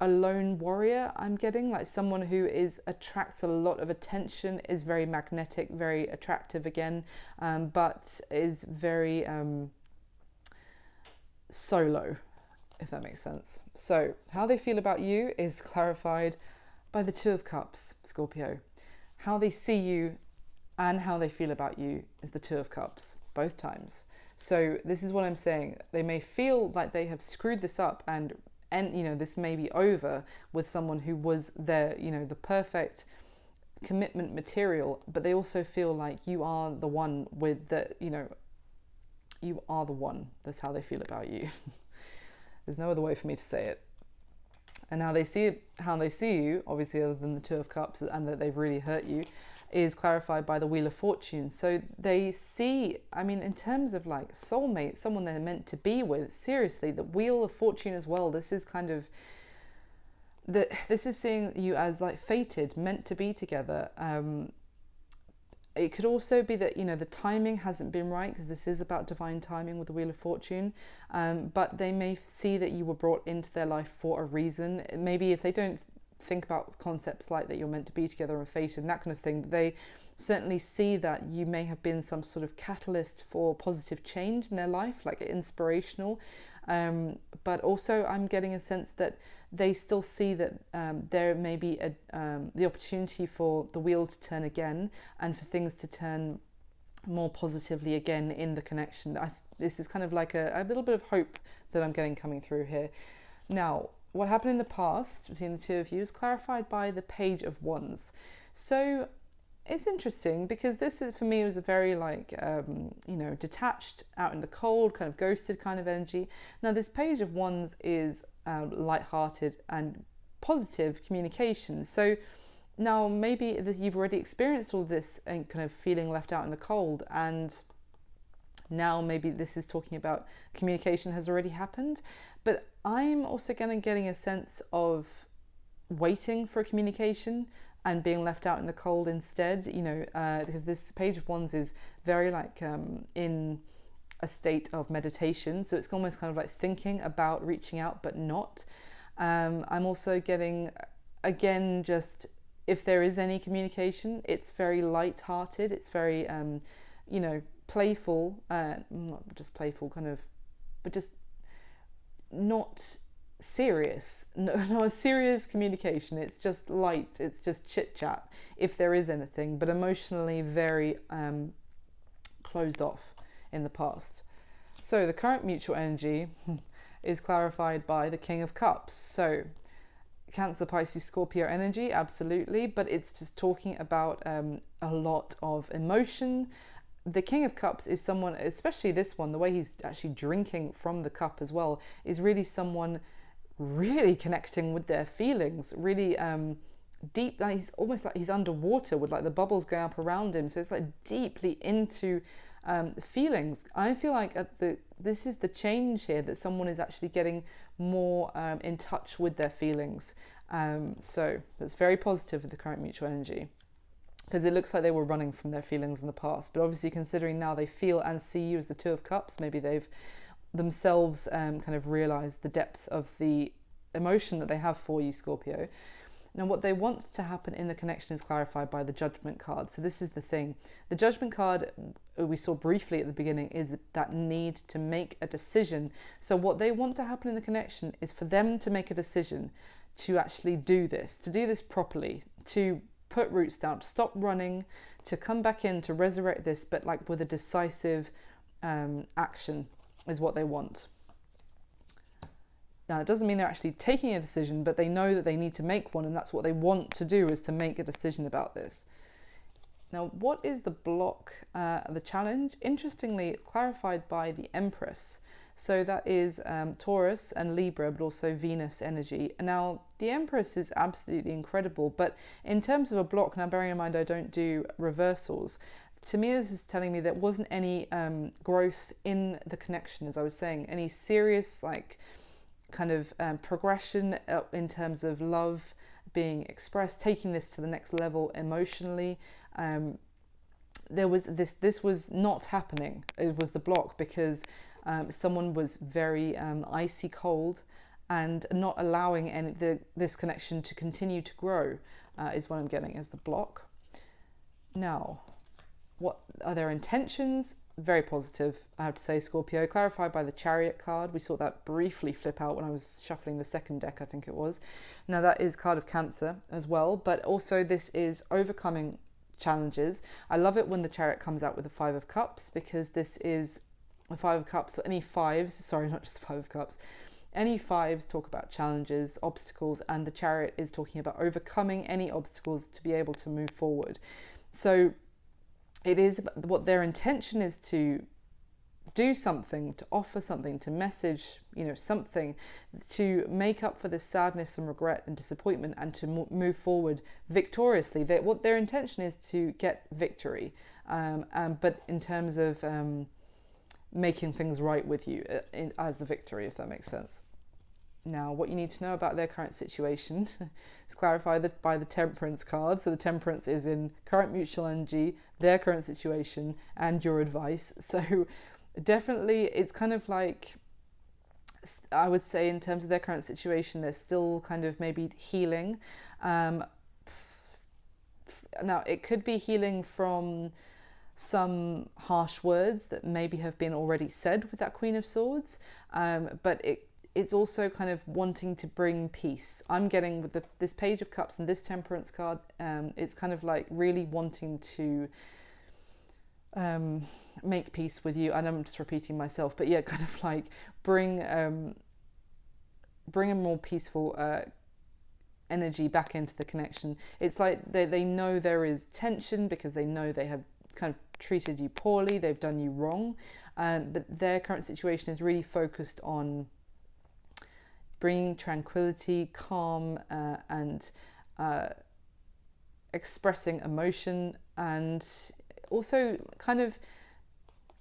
lone warrior, I'm getting, like someone who attracts a lot of attention, is very magnetic, very attractive again, but is very solo, if that makes sense. So how they feel about you is clarified by the Two of Cups, Scorpio. How they see you and how they feel about you is the Two of Cups, both times. So this is what I'm saying. They may feel like they have screwed this up, and you know, this may be over with someone who was their, you know, the perfect commitment material, but they also feel like you are the one with the, you know, you are the one. That's how they feel about you. There's no other way for me to say it. And how they see you, obviously, other than the Two of Cups and that they've really hurt you, is clarified by the Wheel of Fortune. So they see, I mean, in terms of like soulmate, someone they're meant to be with, seriously, the Wheel of Fortune as well. This is kind of, this is seeing you as like fated, meant to be together. It could also be that, you know, the timing hasn't been right, because this is about divine timing with the Wheel of Fortune. But they may see that you were brought into their life for a reason. Maybe if they don't think about concepts like that you're meant to be together and fated and that kind of thing, they certainly see that you may have been some sort of catalyst for positive change in their life, like inspirational. But also I'm getting a sense that they still see that there may be the opportunity for the wheel to turn again, and for things to turn more positively again in the connection. This is kind of like a little bit of hope that I'm getting coming through here. Now, what happened in the past between the two of you is clarified by the Page of Wands. So it's interesting, because this is, for me, was a very like, you know, detached, out in the cold, kind of ghosted kind of energy. Now this Page of Wands is light-hearted and positive communication. So now maybe you've already experienced all this and kind of feeling left out in the cold, and now maybe this is talking about communication has already happened. But I'm also getting a sense of waiting for communication and being left out in the cold instead, you know, because this Page of Wands is very like in a state of meditation. So it's almost kind of like thinking about reaching out, but not. I'm also getting, again, just if there is any communication, it's very light-hearted. It's very, playful. Not just playful, kind of, but just not serious. No, not a serious communication. It's just light. It's just chit-chat, if there is anything, but emotionally very closed off in the past. So the current mutual energy is clarified by the King of Cups. So Cancer, Pisces, Scorpio energy, absolutely, but it's just talking about a lot of emotion. The King of Cups is someone, especially this one, the way he's actually drinking from the cup as well, is really someone really connecting with their feelings, really deep. Like he's almost like he's underwater with like the bubbles going up around him. So it's like deeply into feelings. I feel like this is the change here, that someone is actually getting more in touch with their feelings. So that's very positive with the current mutual energy, because it looks like they were running from their feelings in the past. But obviously, considering now they feel and see you as the Two of Cups, maybe they've themselves kind of realized the depth of the emotion that they have for you, Scorpio. Now, what they want to happen in the connection is clarified by the Judgment card. So this is the thing. The Judgment card, we saw briefly at the beginning, is that need to make a decision. So what they want to happen in the connection is for them to make a decision to actually do this, to do this properly, to put roots down, to stop running, to come back in, to resurrect this, but like with a decisive action is what they want. Now, it doesn't mean they're actually taking a decision, but they know that they need to make one, and that's what they want to do, is to make a decision about this. Now, what is the block, the challenge? Interestingly, it's clarified by the Empress. So that is Taurus and Libra, but also Venus energy. Now, the Empress is absolutely incredible, but in terms of a block, now bearing in mind I don't do reversals, to me this is telling me there wasn't any growth in the connection, as I was saying, any serious like kind of progression in terms of love being expressed, taking this to the next level emotionally. There was this was not happening. It was the block, because someone was very icy cold and not allowing this connection to continue to grow, is what I'm getting as the block. Now, what are their intentions? Very positive, I have to say, Scorpio. Clarified by the Chariot card. We saw that briefly flip out when I was shuffling the second deck, I think it was. Now that is card of Cancer as well, but also this is overcoming challenges. I love it when the Chariot comes out with the Five of Cups, because this is the Five of Cups, or any fives, sorry, not just the Five of Cups. Any fives talk about challenges, obstacles, and the Chariot is talking about overcoming any obstacles to be able to move forward. So it is what their intention is, to do something, to offer something, to message, something to make up for this sadness and regret and disappointment, and to move forward victoriously. What their intention is to get victory, but in terms of making things right with you as the victory, if that makes sense. Now, what you need to know about their current situation is clarified by the Temperance card. So the Temperance is in current mutual energy, their current situation, and your advice. So definitely, it's kind of like, I would say in terms of their current situation, they're still kind of maybe healing. Now, it could be healing from some harsh words that maybe have been already said with that Queen of Swords, but it's also kind of wanting to bring peace. I'm getting with this Page of Cups and this Temperance card, it's kind of like really wanting to make peace with you. And I'm just repeating myself, but yeah, kind of like bring a more peaceful energy back into the connection. It's like they know there is tension, because they know they have kind of treated you poorly, they've done you wrong, but their current situation is really focused on bringing tranquility, calm, and expressing emotion, and also kind of,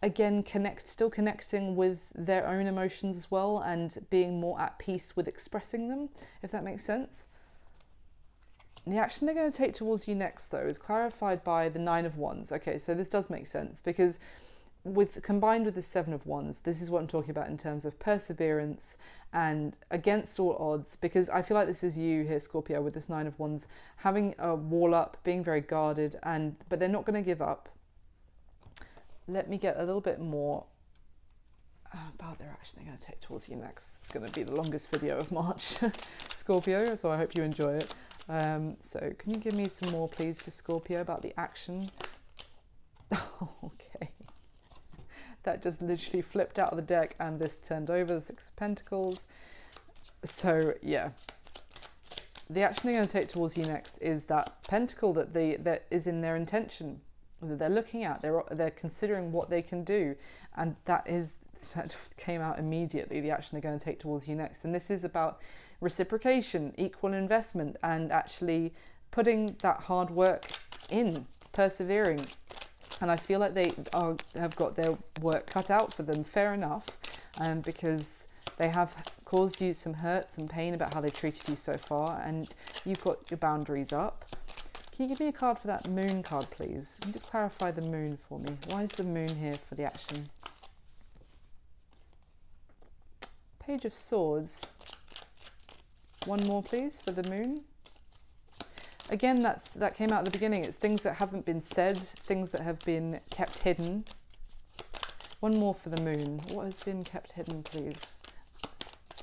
again, still connecting with their own emotions as well, and being more at peace with expressing them, if that makes sense. The action they're going to take towards you next, though, is clarified by the Nine of Wands. Okay, so this does make sense, because combined with the Seven of Wands, this is what I'm talking about in terms of perseverance and against all odds, because I feel like this is you here, Scorpio, with this Nine of Wands, having a wall up, being very guarded, but they're not going to give up. Let me get a little bit more about their action they're going to take towards you next. It's going to be the longest video of March, Scorpio, so I hope you enjoy it. So can you give me some more, please, for Scorpio about the action? Oh, okay. That just literally flipped out of the deck and this turned over, the Six of Pentacles. So, yeah. The action they're going to take towards you next is that pentacle that is in their intention, that they're looking at, they're considering what they can do, and that came out immediately, the action they're going to take towards you next. And this is about reciprocation, equal investment, and actually putting that hard work in, persevering. And I feel like they have got their work cut out for them, fair enough, because they have caused you some hurt, some pain about how they've treated you so far, and you've got your boundaries up. Can you give me a card for that Moon card, please? Can you just clarify the Moon for me? Why is the Moon here for the action? Page of Swords. One more, please, for the Moon. Again, that came out at the beginning. It's things that haven't been said, things that have been kept hidden. One more for the Moon. What has been kept hidden, please?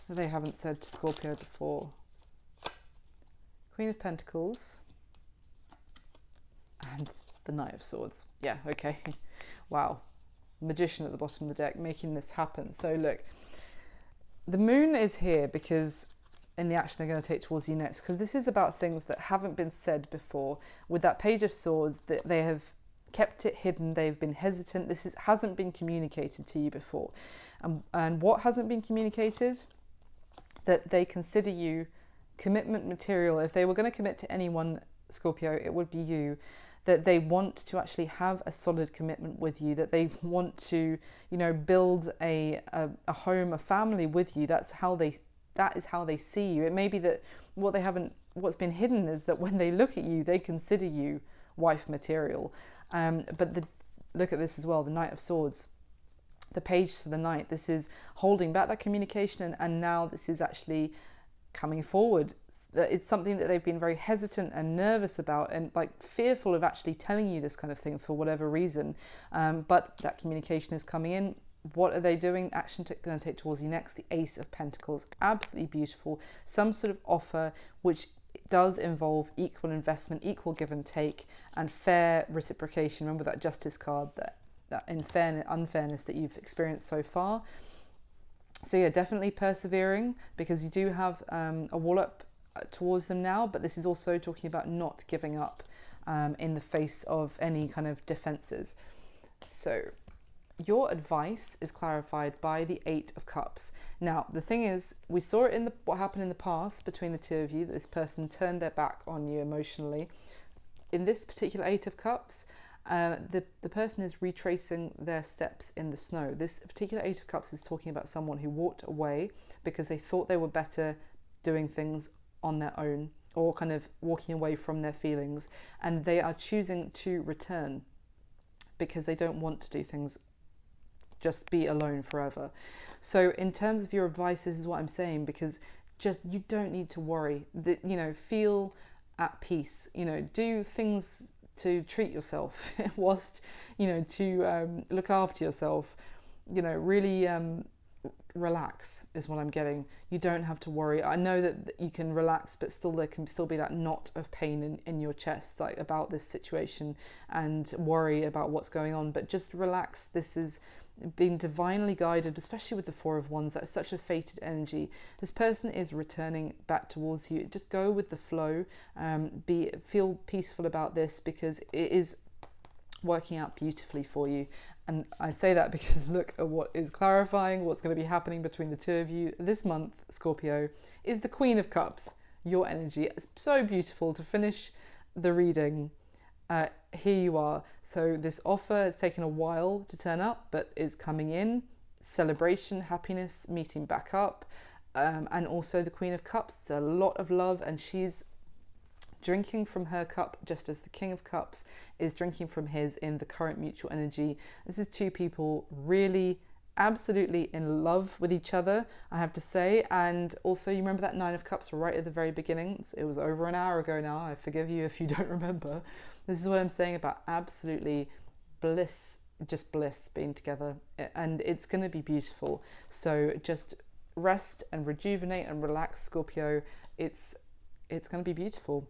That they haven't said to Scorpio before. Queen of Pentacles. And the Knight of Swords. Yeah, okay. Wow. Magician at the bottom of the deck, making this happen. So look, the Moon is here because in the action they're going to take towards you next, because this is about things that haven't been said before. With that Page of Swords, that they have kept it hidden, they've been hesitant, hasn't been communicated to you before. And what hasn't been communicated? That they consider you commitment material. If they were going to commit to anyone, Scorpio, it would be you. That they want to actually have a solid commitment with you, that they want to, build a home, a family with you. That is how they see you. It may be that what's been hidden is that when they look at you, they consider you wife material. But look at this as well, the Knight of Swords, the Page to the Knight. This is holding back that communication, and now this is actually coming forward. It's something that they've been very hesitant and nervous about, and fearful of actually telling you this kind of thing for whatever reason. But that communication is coming in. What are they doing? Action going to take towards you next. The Ace of Pentacles. Absolutely beautiful. Some sort of offer which does involve equal investment, equal give and take, and fair reciprocation. Remember that Justice card, that unfairness that you've experienced so far. So yeah, definitely persevering, because you do have a wall up towards them now, but this is also talking about not giving up in the face of any kind of defenses. So your advice is clarified by the Eight of Cups. Now, the thing is, we saw it in what happened in the past between the two of you, that this person turned their back on you emotionally. In this particular Eight of Cups, the person is retracing their steps in the snow. This particular Eight of Cups is talking about someone who walked away because they thought they were better doing things on their own, or kind of walking away from their feelings, and they are choosing to return because they don't want to do things, just be alone forever. So in terms of your advice, this is what I'm saying, because you don't need to worry. Feel at peace. Do things to treat yourself whilst, to look after yourself. Really relax is what I'm getting. You don't have to worry. I know that you can relax, but still there can still be that knot of pain in your chest, about this situation, and worry about what's going on. But just relax. This is being divinely guided, especially with the Four of Wands. That's such a fated energy. This person is returning back towards you. Just go with the flow. Feel peaceful about this, because it is working out beautifully for you. And I say that because look at what is clarifying, what's going to be happening between the two of you this month, Scorpio, is the Queen of Cups. Your energy. It's so beautiful to finish the reading. Here you are. So this offer has taken a while to turn up, but is coming in. Celebration, happiness, meeting back up, and also the Queen of Cups. It's a lot of love, and she's drinking from her cup, just as the King of Cups is drinking from his in the current mutual energy. This is two people really absolutely in love with each other, I have to say. And also, you remember that Nine of Cups right at the very beginning? It was over an hour ago now. I forgive you if you don't remember. This is what I'm saying about absolutely bliss, just bliss being together. And it's going to be beautiful. So just rest and rejuvenate and relax, Scorpio. It's going to be beautiful.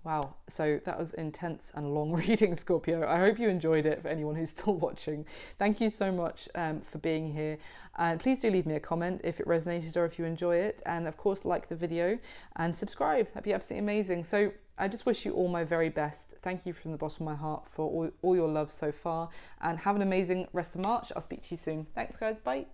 Wow, so that was intense and long reading, Scorpio. I hope you enjoyed it, for anyone who's still watching. Thank you so much for being here. And please do leave me a comment if it resonated or if you enjoy it. And of course, like the video and subscribe. That'd be absolutely amazing. So I just wish you all my very best. Thank you from the bottom of my heart for all your love so far. And have an amazing rest of March. I'll speak to you soon. Thanks, guys. Bye.